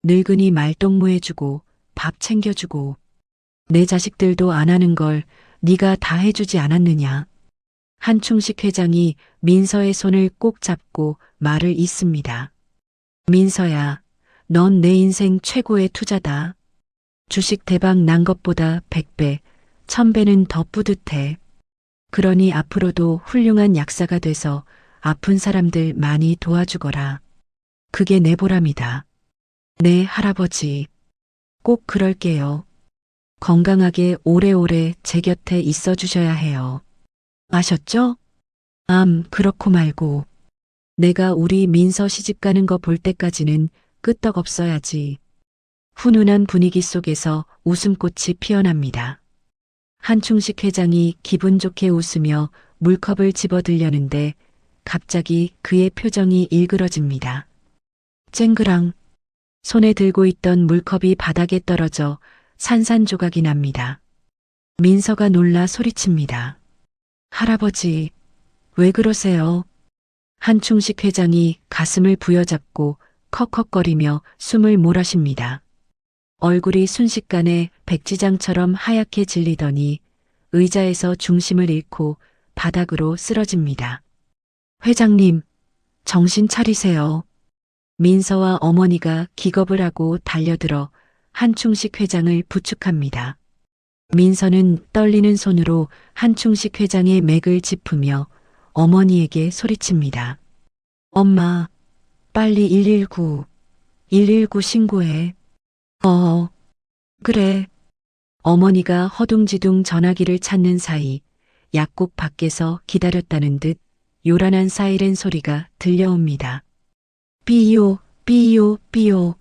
늙은이 말동무해주고 밥 챙겨주고 내 자식들도 안 하는 걸 네가 다 해주지 않았느냐. 한충식 회장이 민서의 손을 꼭 잡고 말을 잇습니다. 민서야, 넌 내 인생 최고의 투자다. 주식 대박 난 것보다 100배, 1000배는 더 뿌듯해. 그러니 앞으로도 훌륭한 약사가 돼서 아픈 사람들 많이 도와주거라. 그게 내 보람이다. 네, 할아버지. 꼭 그럴게요. 건강하게 오래오래 제 곁에 있어 주셔야 해요. 아셨죠? 그렇고 말고. 내가 우리 민서 시집 가는 거 볼 때까지는 끄떡없어야지. 훈훈한 분위기 속에서 웃음꽃이 피어납니다. 한충식 회장이 기분 좋게 웃으며 물컵을 집어들려는데 갑자기 그의 표정이 일그러집니다. 쨍그랑 손에 들고 있던 물컵이 바닥에 떨어져 산산조각이 납니다. 민서가 놀라 소리칩니다. 할아버지, 왜 그러세요? 한충식 회장이 가슴을 부여잡고 컥컥거리며 숨을 몰아쉽니다. 얼굴이 순식간에 백지장처럼 하얗게 질리더니 의자에서 중심을 잃고 바닥으로 쓰러집니다. 회장님, 정신 차리세요. 민서와 어머니가 기겁을 하고 달려들어 한충식 회장을 부축합니다. 민서는 떨리는 손으로 한충식 회장의 맥을 짚으며 어머니에게 소리칩니다. 엄마, 빨리 119, 119 신고해. 그래. 어머니가 허둥지둥 전화기를 찾는 사이 약국 밖에서 기다렸다는 듯 요란한 사이렌 소리가 들려옵니다. 삐요, 삐요, 삐요.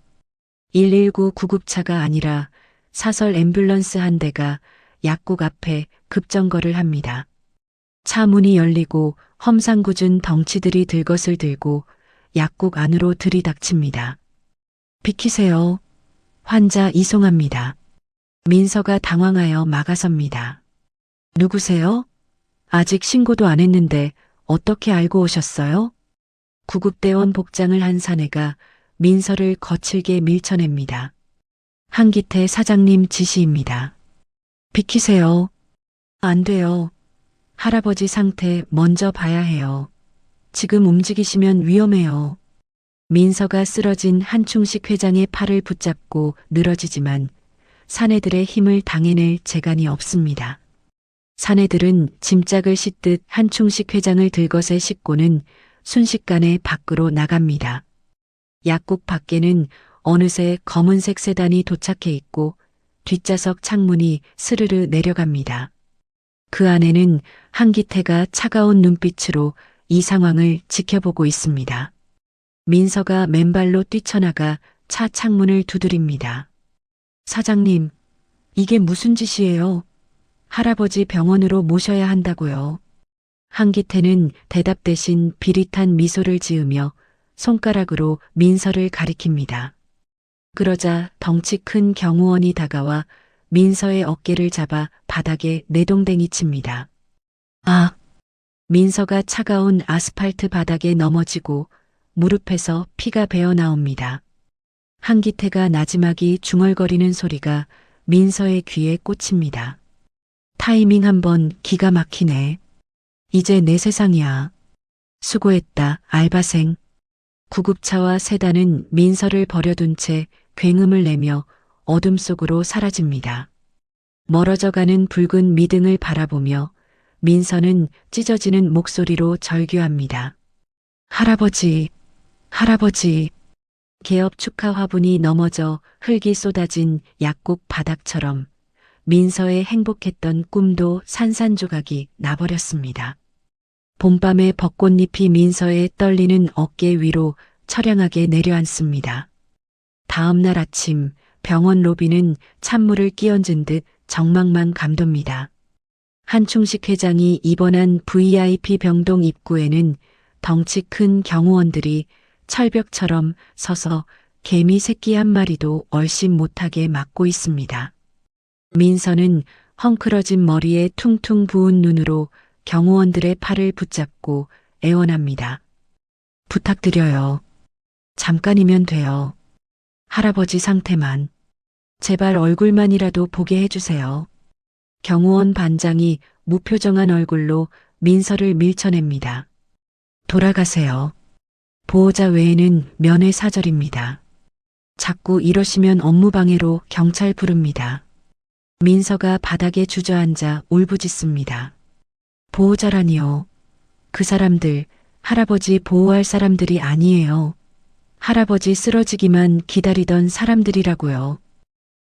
119 구급차가 아니라 사설 앰뷸런스 한 대가 약국 앞에 급정거를 합니다. 차 문이 열리고 험상궂은 덩치들이 들것을 들고 약국 안으로 들이닥칩니다. 비키세요. 환자 이송합니다. 민서가 당황하여 막아섭니다. 누구세요? 아직 신고도 안 했는데 어떻게 알고 오셨어요? 구급대원 복장을 한 사내가 민서를 거칠게 밀쳐냅니다. 한기태 사장님 지시입니다. 비키세요. 안 돼요. 할아버지 상태 먼저 봐야 해요. 지금 움직이시면 위험해요. 민서가 쓰러진 한충식 회장의 팔을 붙잡고 늘어지지만 사내들의 힘을 당해낼 재간이 없습니다. 사내들은 짐짝을 싣듯 한충식 회장을 들것에 싣고는 순식간에 밖으로 나갑니다. 약국 밖에는 어느새 검은색 세단이 도착해 있고 뒷좌석 창문이 스르르 내려갑니다. 그 안에는 한기태가 차가운 눈빛으로 이 상황을 지켜보고 있습니다. 민서가 맨발로 뛰쳐나가 차 창문을 두드립니다. 사장님, 이게 무슨 짓이에요? 할아버지 병원으로 모셔야 한다고요. 한기태는 대답 대신 비릿한 미소를 지으며 손가락으로 민서를 가리킵니다. 그러자 덩치 큰 경호원이 다가와 민서의 어깨를 잡아 바닥에 내동댕이 칩니다. 민서가 차가운 아스팔트 바닥에 넘어지고 무릎에서 피가 배어 나옵니다. 한기태가 나지막이 중얼거리는 소리가 민서의 귀에 꽂힙니다. 타이밍 한번 기가 막히네. 이제 내 세상이야. 수고했다, 알바생. 구급차와 세단은 민서를 버려둔 채 굉음을 내며 어둠 속으로 사라집니다. 멀어져가는 붉은 미등을 바라보며 민서는 찢어지는 목소리로 절규합니다. 할아버지, 할아버지. 개업 축하 화분이 넘어져 흙이 쏟아진 약국 바닥처럼 민서의 행복했던 꿈도 산산조각이 나버렸습니다. 봄밤의 벚꽃잎이 민서의 떨리는 어깨 위로 처량하게 내려앉습니다. 다음 날 아침 병원 로비는 찬물을 끼얹은 듯 정막만 감돕니다. 한충식 회장이 입원한 VIP 병동 입구에는 덩치 큰 경호원들이 철벽처럼 서서 개미 새끼 한 마리도 얼씬 못하게 막고 있습니다. 민서는 헝클어진 머리에 퉁퉁 부은 눈으로 경호원들의 팔을 붙잡고 애원합니다. 부탁드려요. 잠깐이면 돼요. 할아버지 상태만. 제발 얼굴만이라도 보게 해주세요. 경호원 반장이 무표정한 얼굴로 민서를 밀쳐냅니다. 돌아가세요. 보호자 외에는 면회사절입니다. 자꾸 이러시면 업무방해로 경찰 부릅니다. 민서가 바닥에 주저앉아 울부짖습니다. 보호자라니요. 그 사람들 할아버지 보호할 사람들이 아니에요. 할아버지 쓰러지기만 기다리던 사람들이라고요.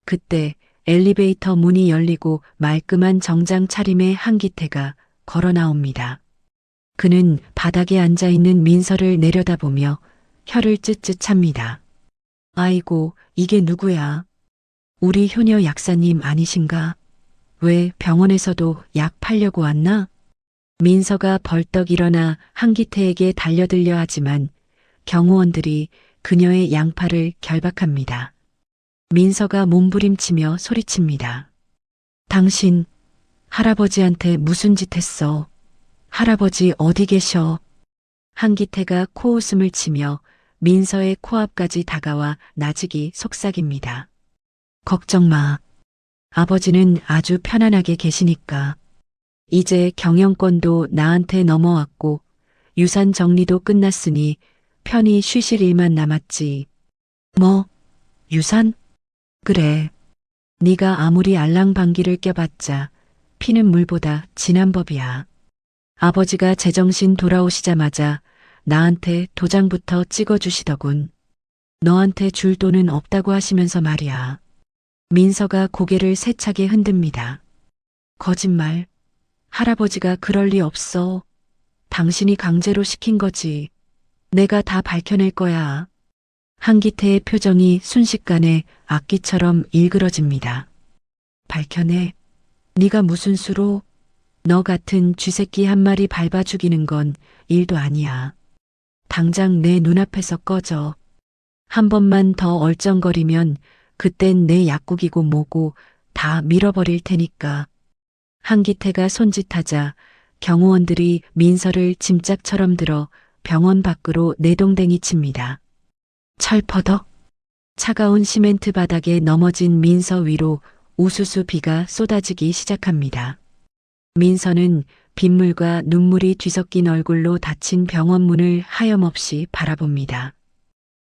그때 엘리베이터 문이 열리고 말끔한 정장 차림의 한기태가 걸어 나옵니다. 그는 바닥에 앉아 있는 민서를 내려다보며 혀를 쯧쯧 찹니다. 아이고, 이게 누구야? 우리 효녀 약사님 아니신가? 왜 병원에서도 약 팔려고 왔나? 민서가 벌떡 일어나 한기태에게 달려들려 하지만 경호원들이 그녀의 양팔을 결박합니다. 민서가 몸부림치며 소리칩니다. 당신 할아버지한테 무슨 짓 했어? 할아버지 어디 계셔? 한기태가 코웃음을 치며 민서의 코앞까지 다가와 나직이 속삭입니다. 걱정 마. 아버지는 아주 편안하게 계시니까. 이제 경영권도 나한테 넘어왔고 유산 정리도 끝났으니 편히 쉬실 일만 남았지. 뭐? 유산? 그래. 네가 아무리 알랑방귀를 껴봤자 피는 물보다 진한 법이야. 아버지가 제정신 돌아오시자마자 나한테 도장부터 찍어주시더군. 너한테 줄 돈은 없다고 하시면서 말이야. 민서가 고개를 세차게 흔듭니다. 거짓말. 할아버지가 그럴 리 없어. 당신이 강제로 시킨 거지. 내가 다 밝혀낼 거야. 한기태의 표정이 순식간에 악기처럼 일그러집니다. 밝혀내? 네가 무슨 수로? 너 같은 쥐새끼 한 마리 밟아 죽이는 건 일도 아니야. 당장 내 눈앞에서 꺼져. 한 번만 더 얼쩡거리면 그땐 내 약국이고 뭐고 다 밀어버릴 테니까. 한기태가 손짓하자 경호원들이 민서를 짐짝처럼 들어 병원 밖으로 내동댕이 칩니다. 철퍼덕. 차가운 시멘트 바닥에 넘어진 민서 위로 우수수 비가 쏟아지기 시작합니다. 민서는 빗물과 눈물이 뒤섞인 얼굴로 닫힌 병원 문을 하염없이 바라봅니다.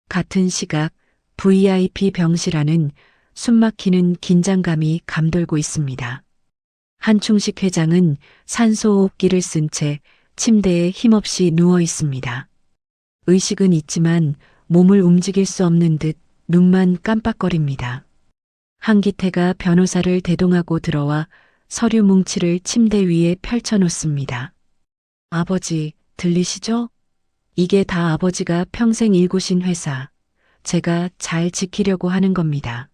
같은 시각 VIP 병실 안은 숨막히는 긴장감이 감돌고 있습니다. 한충식 회장은 산소호흡기를 쓴 채 침대에 힘없이 누워 있습니다. 의식은 있지만 몸을 움직일 수 없는 듯 눈만 깜빡거립니다. 한기태가 변호사를 대동하고 들어와 서류 뭉치를 침대 위에 펼쳐놓습니다. 아버지, 들리시죠? 이게 다 아버지가 평생 일구신 회사. 제가 잘 지키려고 하는 겁니다.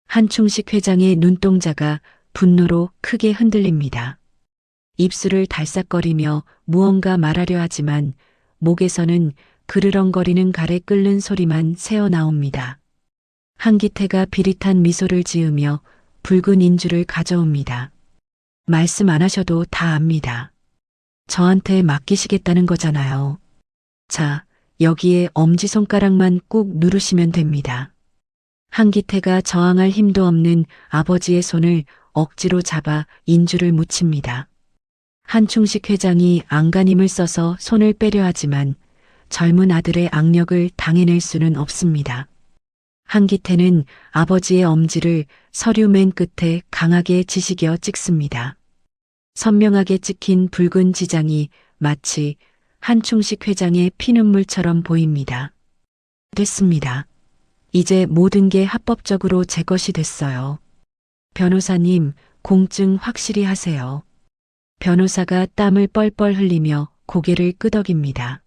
한충식 회장의 눈동자가 분노로 크게 흔들립니다. 입술을 달싹거리며 무언가 말하려 하지만 목에서는 그르렁거리는 가래 끓는 소리만 새어나옵니다. 한기태가 비릿한 미소를 지으며 붉은 인주를 가져옵니다. 말씀 안 하셔도 다 압니다. 저한테 맡기시겠다는 거잖아요. 자, 여기에 엄지손가락만 꾹 누르시면 됩니다. 한기태가 저항할 힘도 없는 아버지의 손을 억지로 잡아 인주를 묻힙니다. 한충식 회장이 안간힘을 써서 손을 빼려 하지만 젊은 아들의 악력을 당해낼 수는 없습니다. 한기태는 아버지의 엄지를 서류 맨 끝에 강하게 지시겨 찍습니다. 선명하게 찍힌 붉은 지장이 마치 한충식 회장의 피눈물처럼 보입니다. 됐습니다. 이제 모든 게 합법적으로 제 것이 됐어요. 변호사님, 공증 확실히 하세요. 변호사가 땀을 뻘뻘 흘리며 고개를 끄덕입니다.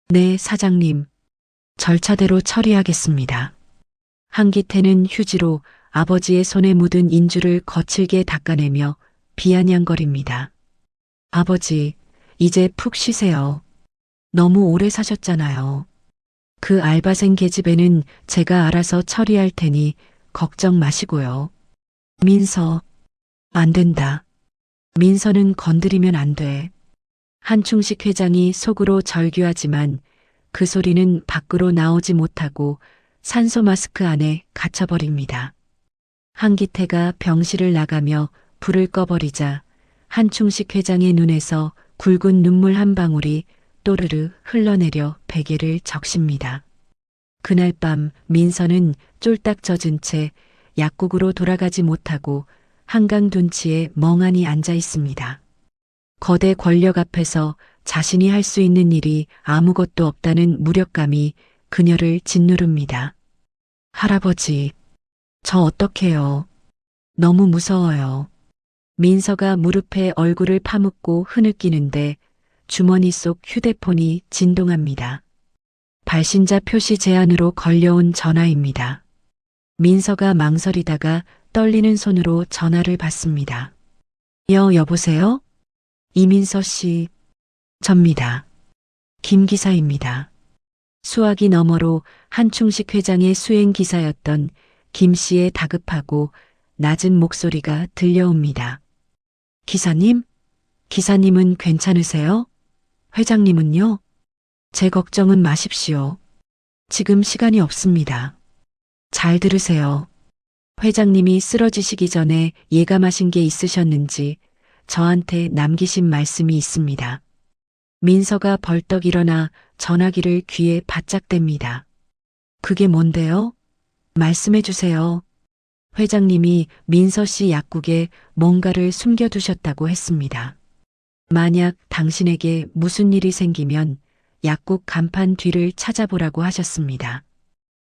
네, 사장님. 절차대로 처리하겠습니다. 한기태는 휴지로 아버지의 손에 묻은 인주를 거칠게 닦아내며 비아냥거립니다. 아버지, 이제 푹 쉬세요. 너무 오래 사셨잖아요. 그 알바생 계집애는 제가 알아서 처리할 테니 걱정 마시고요. 민서, 안 된다. 민서는 건드리면 안 돼. 한충식 회장이 속으로 절규하지만 그 소리는 밖으로 나오지 못하고 산소 마스크 안에 갇혀버립니다. 한기태가 병실을 나가며 불을 꺼버리자 한충식 회장의 눈에서 굵은 눈물 한 방울이 또르르 흘러내려 베개를 적십니다. 그날 밤 민서는 쫄딱 젖은 채 약국으로 돌아가지 못하고 한강 둔치에 멍하니 앉아 있습니다. 거대 권력 앞에서 자신이 할 수 있는 일이 아무것도 없다는 무력감이 그녀를 짓누릅니다. 할아버지, 저 어떡해요? 너무 무서워요. 민서가 무릎에 얼굴을 파묻고 흐느끼는데 주머니 속 휴대폰이 진동합니다. 발신자 표시 제한으로 걸려온 전화입니다. 민서가 망설이다가 떨리는 손으로 전화를 받습니다. 여보세요? 이민서 씨, 접니다. 김 기사입니다. 수화기 너머로 한충식 회장의 수행 기사였던 김 씨의 다급하고 낮은 목소리가 들려옵니다. 기사님? 기사님은 괜찮으세요? 회장님은요? 제 걱정은 마십시오. 지금 시간이 없습니다. 잘 들으세요. 회장님이 쓰러지시기 전에 예감하신 게 있으셨는지 저한테 남기신 말씀이 있습니다. 민서가 벌떡 일어나 전화기를 귀에 바짝 댑니다. 그게 뭔데요? 말씀해 주세요. 회장님이 민서 씨 약국에 뭔가를 숨겨두셨다고 했습니다. 만약 당신에게 무슨 일이 생기면 약국 간판 뒤를 찾아보라고 하셨습니다.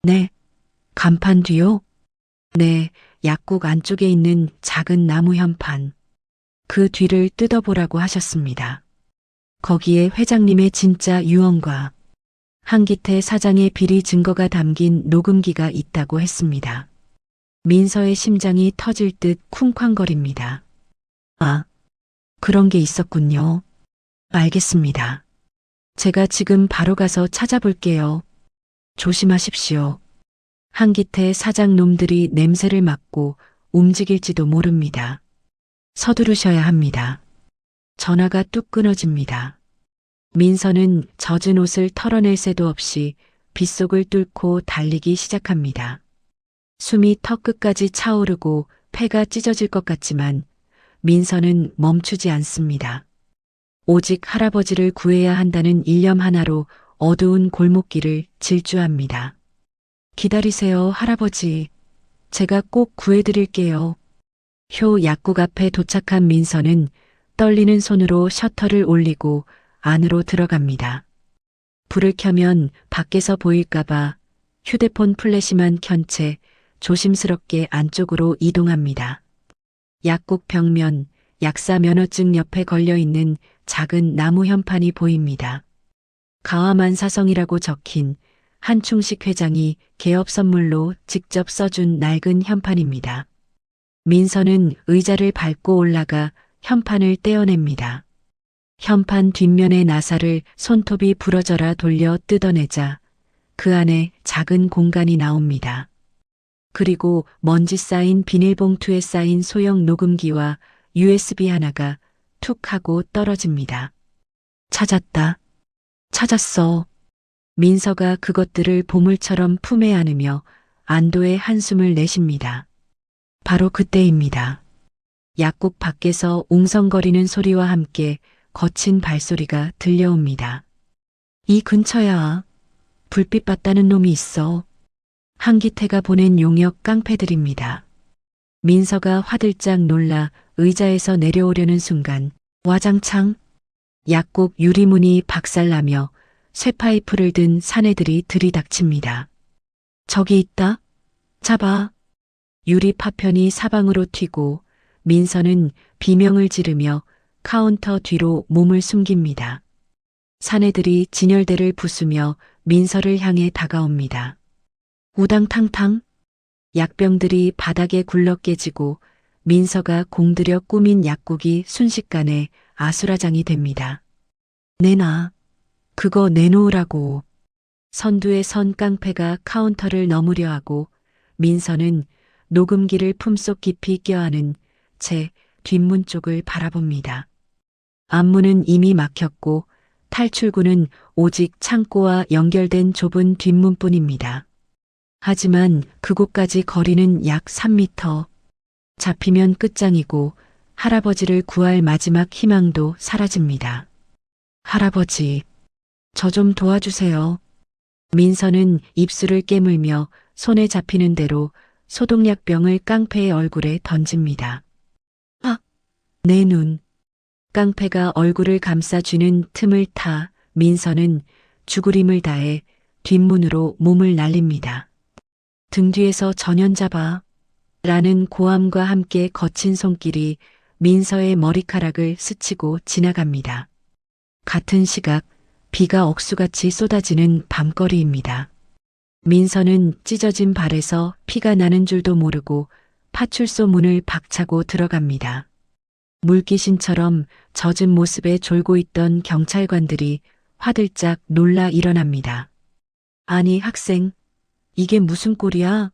네, 간판 뒤요? 네, 약국 안쪽에 있는 작은 나무 현판. 그 뒤를 뜯어보라고 하셨습니다. 거기에 회장님의 진짜 유언과 한기태 사장의 비리 증거가 담긴 녹음기가 있다고 했습니다. 민서의 심장이 터질 듯 쿵쾅거립니다. 아, 그런 게 있었군요. 알겠습니다. 제가 지금 바로 가서 찾아볼게요. 조심하십시오. 한기태 사장 놈들이 냄새를 맡고 움직일지도 모릅니다. 서두르셔야 합니다. 전화가 뚝 끊어집니다. 민서는 젖은 옷을 털어낼 새도 없이 빗속을 뚫고 달리기 시작합니다. 숨이 턱끝까지 차오르고 폐가 찢어질 것 같지만 민서는 멈추지 않습니다. 오직 할아버지를 구해야 한다는 일념 하나로 어두운 골목길을 질주합니다. 기다리세요, 할아버지. 제가 꼭 구해드릴게요. 효 약국 앞에 도착한 민서는 떨리는 손으로 셔터를 올리고 안으로 들어갑니다. 불을 켜면 밖에서 보일까봐 휴대폰 플래시만 켠 채 조심스럽게 안쪽으로 이동합니다. 약국 벽면 약사 면허증 옆에 걸려있는 작은 나무 현판이 보입니다. 가와만사성이라고 적힌 한충식 회장이 개업 선물로 직접 써준 낡은 현판입니다. 민서는 의자를 밟고 올라가 현판을 떼어냅니다. 현판 뒷면의 나사를 손톱이 부러져라 돌려 뜯어내자 그 안에 작은 공간이 나옵니다. 그리고 먼지 쌓인 비닐봉투에 쌓인 소형 녹음기와 USB 하나가 툭 하고 떨어집니다. 찾았다. 찾았어. 민서가 그것들을 보물처럼 품에 안으며 안도의 한숨을 내쉽니다. 바로 그때입니다. 약국 밖에서 웅성거리는 소리와 함께 거친 발소리가 들려옵니다. 이 근처야. 불빛 봤다는 놈이 있어. 한기태가 보낸 용역 깡패들입니다. 민서가 화들짝 놀라 의자에서 내려오려는 순간 와장창 약국 유리문이 박살나며 쇠파이프를 든 사내들이 들이닥칩니다. 저기 있다. 잡아. 유리 파편이 사방으로 튀고 민서는 비명을 지르며 카운터 뒤로 몸을 숨깁니다. 사내들이 진열대를 부수며 민서를 향해 다가옵니다. 우당탕탕 약병들이 바닥에 굴러 깨지고 민서가 공들여 꾸민 약국이 순식간에 아수라장이 됩니다. 내놔. 그거 내놓으라고. 선두에 선 깡패가 카운터를 넘으려 하고 민서는 녹음기를 품속 깊이 껴안은 채 뒷문 쪽을 바라봅니다. 앞문은 이미 막혔고 탈출구는 오직 창고와 연결된 좁은 뒷문뿐입니다. 하지만 그곳까지 거리는 약 3m. 잡히면 끝장이고 할아버지를 구할 마지막 희망도 사라집니다. 할아버지, 저 좀 도와주세요. 민서는 입술을 깨물며 손에 잡히는 대로 소독약병을 깡패의 얼굴에 던집니다. 아! 내 눈. 깡패가 얼굴을 감싸쥐는 틈을 타 민서는 죽으림을 다해 뒷문으로 몸을 날립니다. 등 뒤에서 전연 잡아 라는 고함과 함께 거친 손길이 민서의 머리카락을 스치고 지나갑니다. 같은 시각 비가 억수같이 쏟아지는 밤거리입니다. 민서는 찢어진 발에서 피가 나는 줄도 모르고 파출소 문을 박차고 들어갑니다. 물귀신처럼 젖은 모습에 졸고 있던 경찰관들이 화들짝 놀라 일어납니다. 아니 학생, 이게 무슨 꼴이야?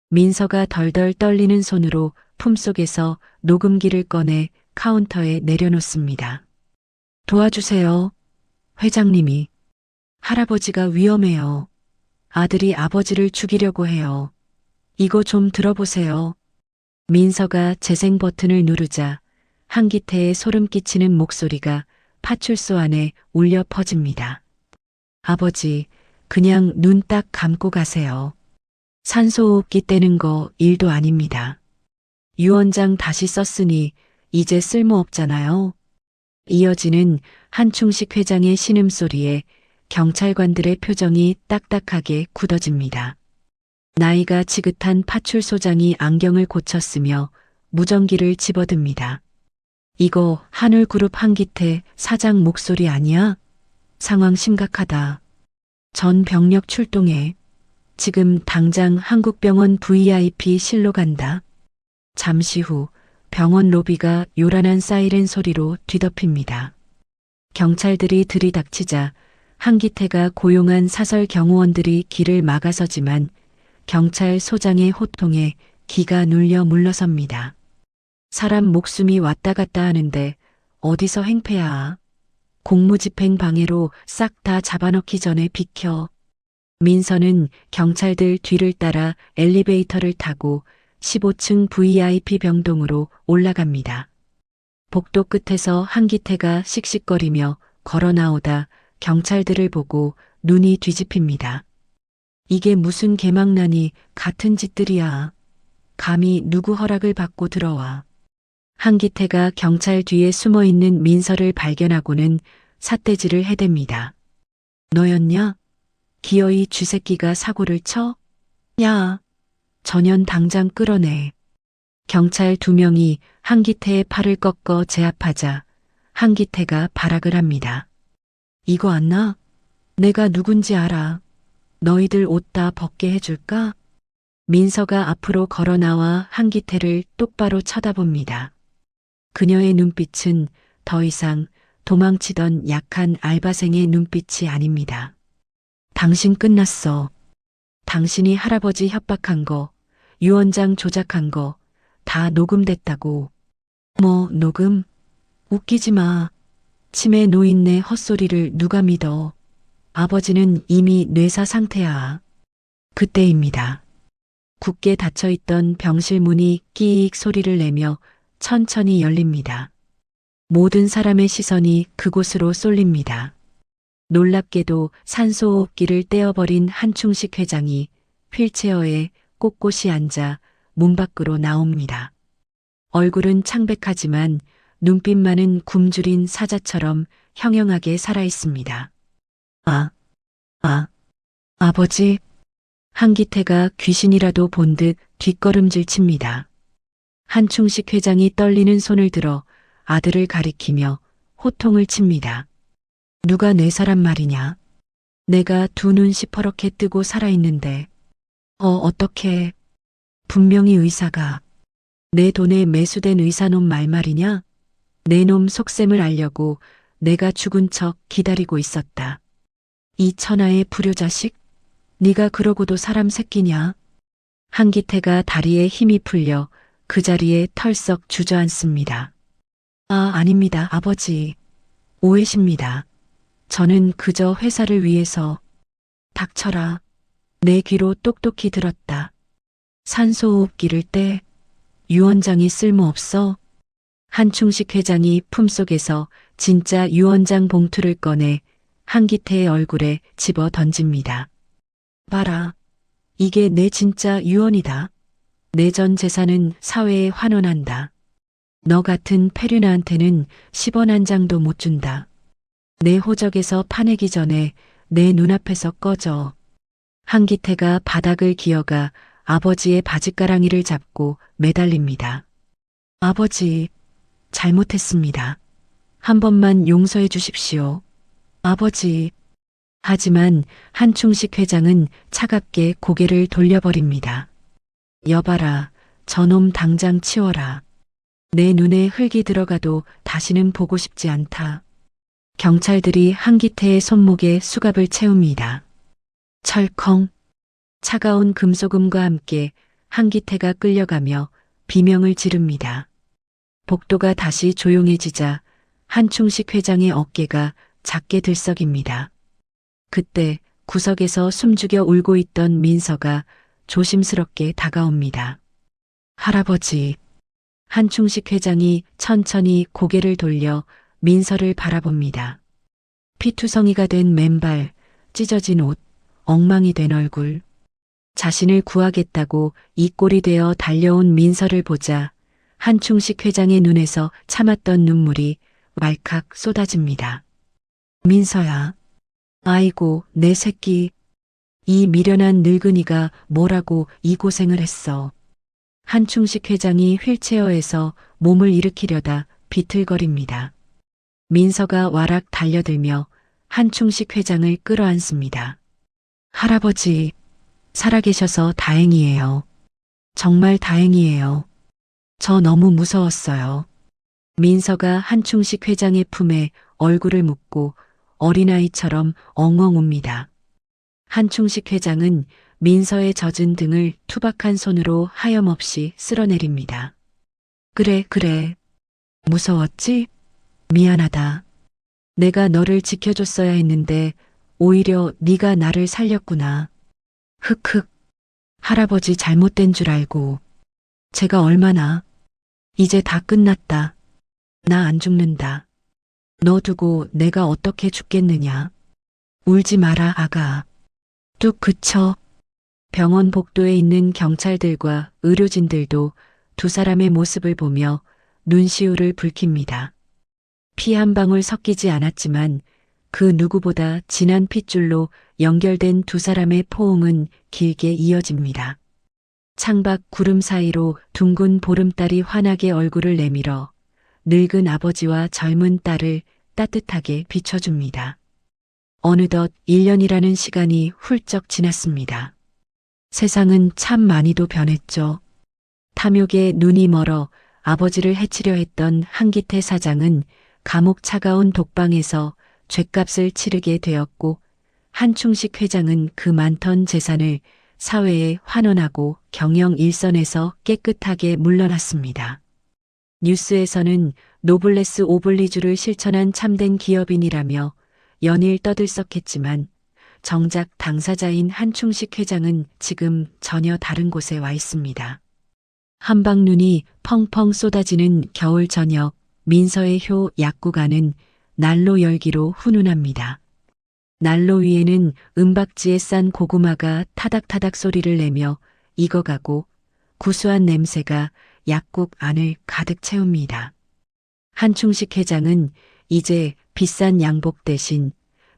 민서가 덜덜 떨리는 손으로 품속에서 녹음기를 꺼내 카운터에 내려놓습니다. 도와주세요. 회장님이. 할아버지가 위험해요. 아들이 아버지를 죽이려고 해요. 이거 좀 들어보세요. 민서가 재생 버튼을 누르자 한기태의 소름 끼치는 목소리가 파출소 안에 울려 퍼집니다. 아버지, 그냥 눈 딱 감고 가세요. 산소호흡기 떼는 거 일도 아닙니다. 유 원장 다시 썼으니 이제 쓸모없잖아요. 이어지는 한충식 회장의 신음소리에 경찰관들의 표정이 딱딱하게 굳어집니다. 나이가 지긋한 파출소장이 안경을 고쳤으며 무전기를 집어듭니다. 이거 한울그룹 한기태 사장 목소리 아니야? 상황 심각하다. 전 병력 출동해. 지금 당장 한국병원 VIP실로 간다. 잠시 후 병원 로비가 요란한 사이렌 소리로 뒤덮입니다. 경찰들이 들이닥치자 한기태가 고용한 사설 경호원들이 길을 막아서지만 경찰 소장의 호통에 기가 눌려 물러섭니다. 사람 목숨이 왔다 갔다 하는데 어디서 행패야. 공무집행 방해로 싹 다 잡아넣기 전에 비켜. 민서는 경찰들 뒤를 따라 엘리베이터를 타고 15층 VIP 병동으로 올라갑니다. 복도 끝에서 한기태가 씩씩거리며 걸어 나오다 경찰들을 보고 눈이 뒤집힙니다. 이게 무슨 개망나니 같은 짓들이야. 감히 누구 허락을 받고 들어와. 한기태가 경찰 뒤에 숨어있는 민서를 발견하고는 삿대질을 해댑니다. 너였냐? 기어이 쥐새끼가 사고를 쳐? 야! 전연 당장 끌어내. 경찰 2명이 한기태의 팔을 꺾어 제압하자 한기태가 발악을 합니다. 이거 안 나? 내가 누군지 알아. 너희들 옷 다 벗게 해줄까? 민서가 앞으로 걸어 나와 한기태를 똑바로 쳐다봅니다. 그녀의 눈빛은 더 이상 도망치던 약한 알바생의 눈빛이 아닙니다. 당신 끝났어. 당신이 할아버지 협박한 거, 유 원장 조작한 거 다 녹음됐다고. 뭐 녹음? 웃기지 마. 치매 노인네 헛소리를 누가 믿어. 아버지는 이미 뇌사 상태야. 그때입니다. 굳게 닫혀있던 병실 문이 끼익 소리를 내며 천천히 열립니다. 모든 사람의 시선이 그곳으로 쏠립니다. 놀랍게도 산소호흡기를 떼어버린 한충식 회장이 휠체어에 꼿꼿이 앉아 문 밖으로 나옵니다. 얼굴은 창백하지만 눈빛만은 굶주린 사자처럼 형형하게 살아있습니다. 아버지. 한기태가 귀신이라도 본 듯 뒷걸음질 칩니다. 한충식 회장이 떨리는 손을 들어 아들을 가리키며 호통을 칩니다. 누가 내 사람 말이냐? 내가 두 눈 시퍼렇게 뜨고 살아있는데. 어떻게. 분명히 의사가. 내 돈에 매수된 의사놈 말이냐? 내 놈 속셈을 알려고 내가 죽은 척 기다리고 있었다. 이 천하의 불효자식? 네가 그러고도 사람 새끼냐? 한기태가 다리에 힘이 풀려 그 자리에 털썩 주저앉습니다. 아닙니다, 아버지. 오해십니다. 저는 그저 회사를 위해서. 닥쳐라. 내 귀로 똑똑히 들었다. 산소호흡기를 떼. 유 원장이 쓸모없어. 한충식 회장이 품속에서 진짜 유 원장 봉투를 꺼내 한기태의 얼굴에 집어 던집니다. 봐라. 이게 내 진짜 유언이다. 내 전 재산은 사회에 환원한다. 너 같은 페류나한테는 10원 한 장도 못 준다. 내 호적에서 파내기 전에 내 눈앞에서 꺼져. 한기태가 바닥을 기어가 아버지의 바짓가랑이를 잡고 매달립니다. 아버지, 잘못했습니다. 한 번만 용서해 주십시오. 아버지. 하지만 한충식 회장은 차갑게 고개를 돌려버립니다. 여봐라, 저놈 당장 치워라. 내 눈에 흙이 들어가도 다시는 보고 싶지 않다. 경찰들이 한기태의 손목에 수갑을 채웁니다. 철컹. 차가운 금소금과 함께 한기태가 끌려가며 비명을 지릅니다. 복도가 다시 조용해지자 한충식 회장의 어깨가 작게 들썩입니다. 그때 구석에서 숨죽여 울고 있던 민서가 조심스럽게 다가옵니다. 할아버지. 한충식 회장이 천천히 고개를 돌려 민서를 바라봅니다. 피투성이가 된 맨발, 찢어진 옷, 엉망이 된 얼굴. 자신을 구하겠다고 이 꼴이 되어 달려온 민서를 보자 한충식 회장의 눈에서 참았던 눈물이 왈칵 쏟아집니다. 민서야. 아이고, 내 새끼. 이 미련한 늙은이가 뭐라고 이 고생을 했어. 한충식 회장이 휠체어에서 몸을 일으키려다 비틀거립니다. 민서가 와락 달려들며 한충식 회장을 끌어안습니다. 할아버지, 살아계셔서 다행이에요. 정말 다행이에요. 저 너무 무서웠어요. 민서가 한충식 회장의 품에 얼굴을 묻고 어린아이처럼 엉엉 웁니다. 한충식 회장은 민서의 젖은 등을 투박한 손으로 하염없이 쓸어내립니다. 그래, 그래. 무서웠지? 미안하다. 내가 너를 지켜줬어야 했는데 오히려 네가 나를 살렸구나. 흑흑. 할아버지 잘못된 줄 알고. 제가 얼마나. 이제 다 끝났다. 나 안 죽는다. 너 두고 내가 어떻게 죽겠느냐. 울지 마라, 아가. 뚝 그쳐. 병원 복도에 있는 경찰들과 의료진들도 두 사람의 모습을 보며 눈시울을 붉힙니다. 피 한 방울 섞이지 않았지만 그 누구보다 진한 핏줄로 연결된 두 사람의 포옹은 길게 이어집니다. 창밖 구름 사이로 둥근 보름달이 환하게 얼굴을 내밀어 늙은 아버지와 젊은 딸을 따뜻하게 비춰줍니다. 어느덧 1년이라는 시간이 훌쩍 지났습니다. 세상은 참 많이도 변했죠. 탐욕에 눈이 멀어 아버지를 해치려 했던 한기태 사장은 감옥 차가운 독방에서 죗값을 치르게 되었고 한충식 회장은 그 많던 재산을 사회에 환원하고 경영 일선에서 깨끗하게 물러났습니다. 뉴스에서는 노블레스 오블리주를 실천한 참된 기업인이라며 연일 떠들썩했지만 정작 당사자인 한충식 회장은 지금 전혀 다른 곳에 와 있습니다. 한방눈이 펑펑 쏟아지는 겨울 저녁, 민서의 효 약국안은 난로 열기로 훈훈합니다. 난로 위에는 은박지에 싼 고구마가 타닥타닥 소리를 내며 익어가고 구수한 냄새가 약국 안을 가득 채웁니다. 한충식 회장은 이제 비싼 양복 대신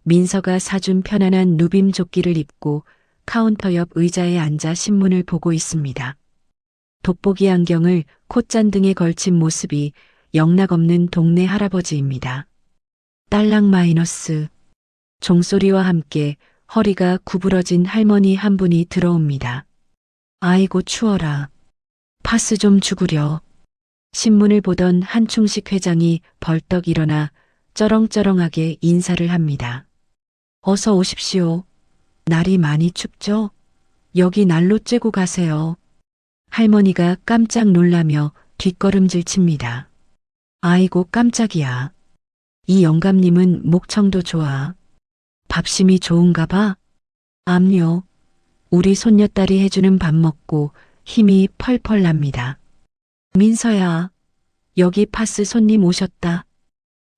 민서가 사준 편안한 누빔 조끼를 입고 카운터 옆 의자에 앉아 신문을 보고 있습니다. 돋보기 안경을 콧잔등에 걸친 모습이 영락없는 동네 할아버지입니다. 딸랑 마이너스. 종소리와 함께 허리가 구부러진 할머니 한 분이 들어옵니다. 아이고 추워라. 파스 좀 주구려. 신문을 보던 한충식 회장이 벌떡 일어나 쩌렁쩌렁하게 인사를 합니다. 어서 오십시오. 날이 많이 춥죠? 여기 난로 쬐고 가세요. 할머니가 깜짝 놀라며 뒷걸음질 칩니다. 아이고 깜짝이야. 이 영감님은 목청도 좋아. 밥심이 좋은가 봐? 암요. 우리 손녀딸이 해주는 밥 먹고 힘이 펄펄 납니다. 민서야, 여기 파스 손님 오셨다.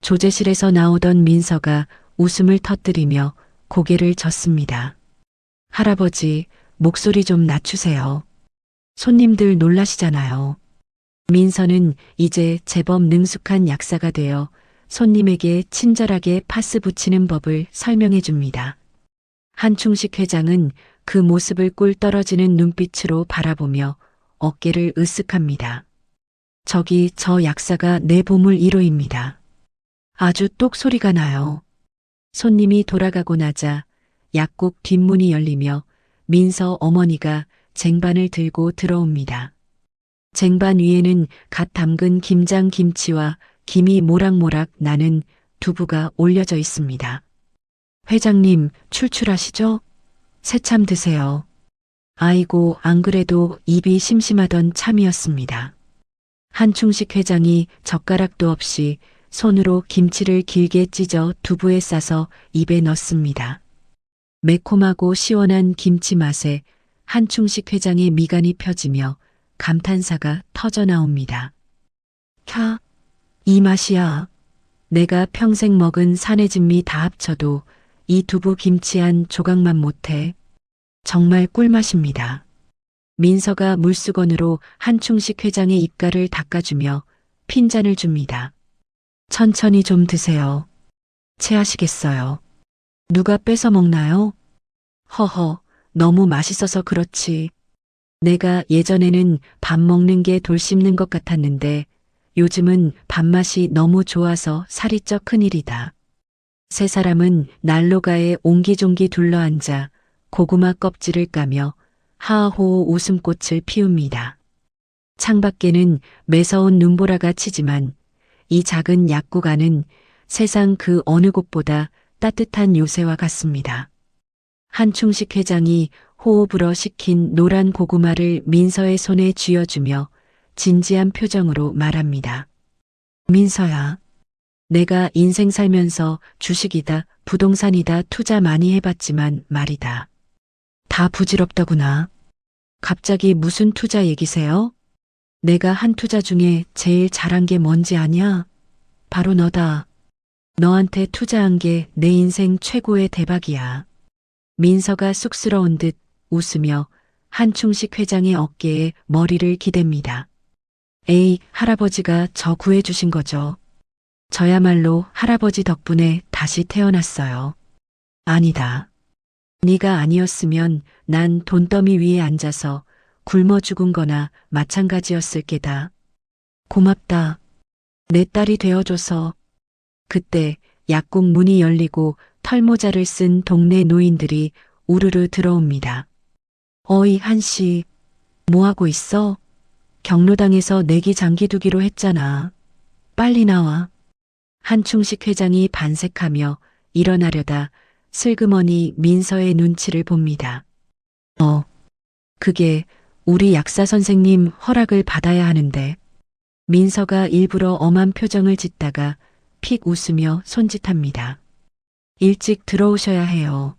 조제실에서 나오던 민서가 웃음을 터뜨리며 고개를 젓습니다. 할아버지, 목소리 좀 낮추세요. 손님들 놀라시잖아요. 민서는 이제 제법 능숙한 약사가 되어 손님에게 친절하게 파스 붙이는 법을 설명해 줍니다. 한충식 회장은 그 모습을 꿀 떨어지는 눈빛으로 바라보며 어깨를 으쓱합니다. 저기 저 약사가 내 보물 1호입니다. 아주 똑소리가 나요. 손님이 돌아가고 나자 약국 뒷문이 열리며 민서 어머니가 쟁반을 들고 들어옵니다. 쟁반 위에는 갓 담근 김장 김치와 김이 모락모락 나는 두부가 올려져 있습니다. 회장님, 출출하시죠? 새참 드세요. 아이고, 안 그래도 입이 심심하던 참이었습니다. 한충식 회장이 젓가락도 없이 손으로 김치를 길게 찢어 두부에 싸서 입에 넣습니다. 매콤하고 시원한 김치 맛에 한충식 회장의 미간이 펴지며 감탄사가 터져 나옵니다. 캬, 이 맛이야. 내가 평생 먹은 산해진미 다 합쳐도 이 두부 김치 한 조각만 못해. 정말 꿀맛입니다. 민서가 물수건으로 한충식 회장의 입가를 닦아주며 핀잔을 줍니다. 천천히 좀 드세요. 체하시겠어요. 누가 뺏어 먹나요? 허허, 너무 맛있어서 그렇지. 내가 예전에는 밥 먹는 게 돌 씹는 것 같았는데 요즘은 밥맛이 너무 좋아서 살이 쪄 큰일이다. 세 사람은 난로가에 옹기종기 둘러앉아 고구마 껍질을 까며 하하호호 웃음꽃을 피웁니다. 창밖에는 매서운 눈보라가 치지만 이 작은 약국 안은 세상 그 어느 곳보다 따뜻한 요새와 같습니다. 한충식 회장이 호흡으로 식힌 노란 고구마를 민서의 손에 쥐어주며 진지한 표정으로 말합니다. 민서야, 내가 인생 살면서 주식이다, 부동산이다 투자 많이 해봤지만 말이다. 다 부질없더구나. 갑자기 무슨 투자 얘기세요? 내가 한 투자 중에 제일 잘한 게 뭔지 아냐? 바로 너다. 너한테 투자한 게 내 인생 최고의 대박이야. 민서가 쑥스러운 듯 웃으며 한충식 회장의 어깨에 머리를 기댑니다. 에이, 할아버지가 저 구해주신 거죠. 저야말로 할아버지 덕분에 다시 태어났어요. 아니다. 네가 아니었으면 난 돈더미 위에 앉아서 굶어 죽은 거나 마찬가지였을 게다. 고맙다. 내 딸이 되어줘서. 그때 약국 문이 열리고 털모자를 쓴 동네 노인들이 우르르 들어옵니다. 어이, 한씨, 뭐하고 있어? 경로당에서 내기 장기두기로 했잖아. 빨리 나와. 한충식 회장이 반색하며 일어나려다 슬그머니 민서의 눈치를 봅니다. 그게 우리 약사 선생님 허락을 받아야 하는데. 민서가 일부러 엄한 표정을 짓다가 픽 웃으며 손짓합니다. 일찍 들어오셔야 해요.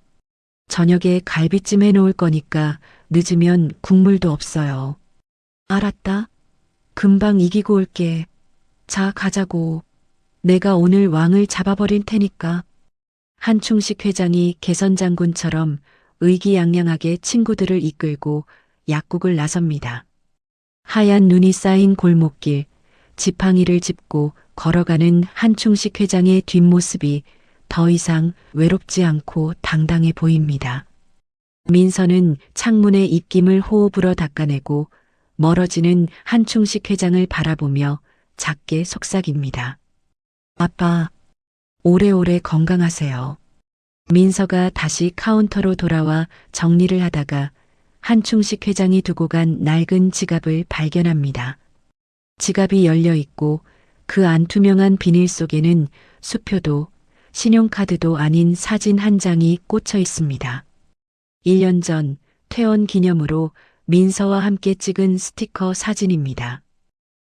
저녁에 갈비찜 해놓을 거니까 늦으면 국물도 없어요. 알았다. 금방 이기고 올게. 자, 가자고. 내가 오늘 왕을 잡아버릴 테니까. 한충식 회장이 개선장군처럼 의기양양하게 친구들을 이끌고 약국을 나섭니다. 하얀 눈이 쌓인 골목길, 지팡이를 짚고 걸어가는 한충식 회장의 뒷모습이 더 이상 외롭지 않고 당당해 보입니다. 민서는 창문의 입김을 호흡으로 닦아내고 멀어지는 한충식 회장을 바라보며 작게 속삭입니다. 아빠, 오래오래 건강하세요. 민서가 다시 카운터로 돌아와 정리를 하다가 한충식 회장이 두고 간 낡은 지갑을 발견합니다. 지갑이 열려 있고 그 안 투명한 비닐 속에는 수표도 신용카드도 아닌 사진 한 장이 꽂혀 있습니다. 1년 전 퇴원 기념으로 민서와 함께 찍은 스티커 사진입니다.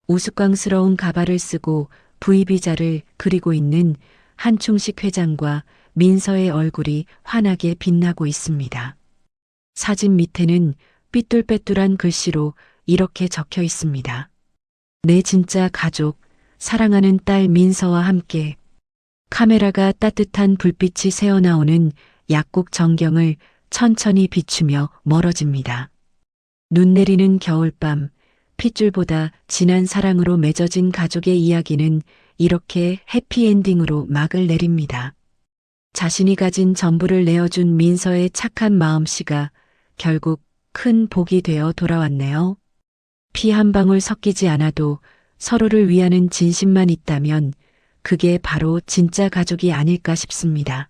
우스꽝스러운 가발을 쓰고 V비자를 그리고 있는 한충식 회장과 민서의 얼굴이 환하게 빛나고 있습니다. 사진 밑에는 삐뚤빼뚤한 글씨로 이렇게 적혀 있습니다. 내 진짜 가족, 사랑하는 딸 민서와 함께. 카메라가 따뜻한 불빛이 새어나오는 약국 전경을 천천히 비추며 멀어집니다. 눈 내리는 겨울밤, 핏줄보다 진한 사랑으로 맺어진 가족의 이야기는 이렇게 해피엔딩으로 막을 내립니다. 자신이 가진 전부를 내어준 민서의 착한 마음씨가 결국 큰 복이 되어 돌아왔네요. 피 한 방울 섞이지 않아도 서로를 위하는 진심만 있다면 그게 바로 진짜 가족이 아닐까 싶습니다.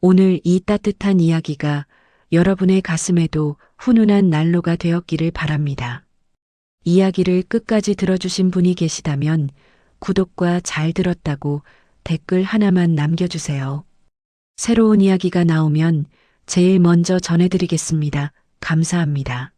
오늘 이 따뜻한 이야기가 여러분의 가슴에도 훈훈한 난로가 되었기를 바랍니다. 이야기를 끝까지 들어주신 분이 계시다면 구독과 잘 들었다고 댓글 하나만 남겨주세요. 새로운 이야기가 나오면 제일 먼저 전해드리겠습니다. 감사합니다.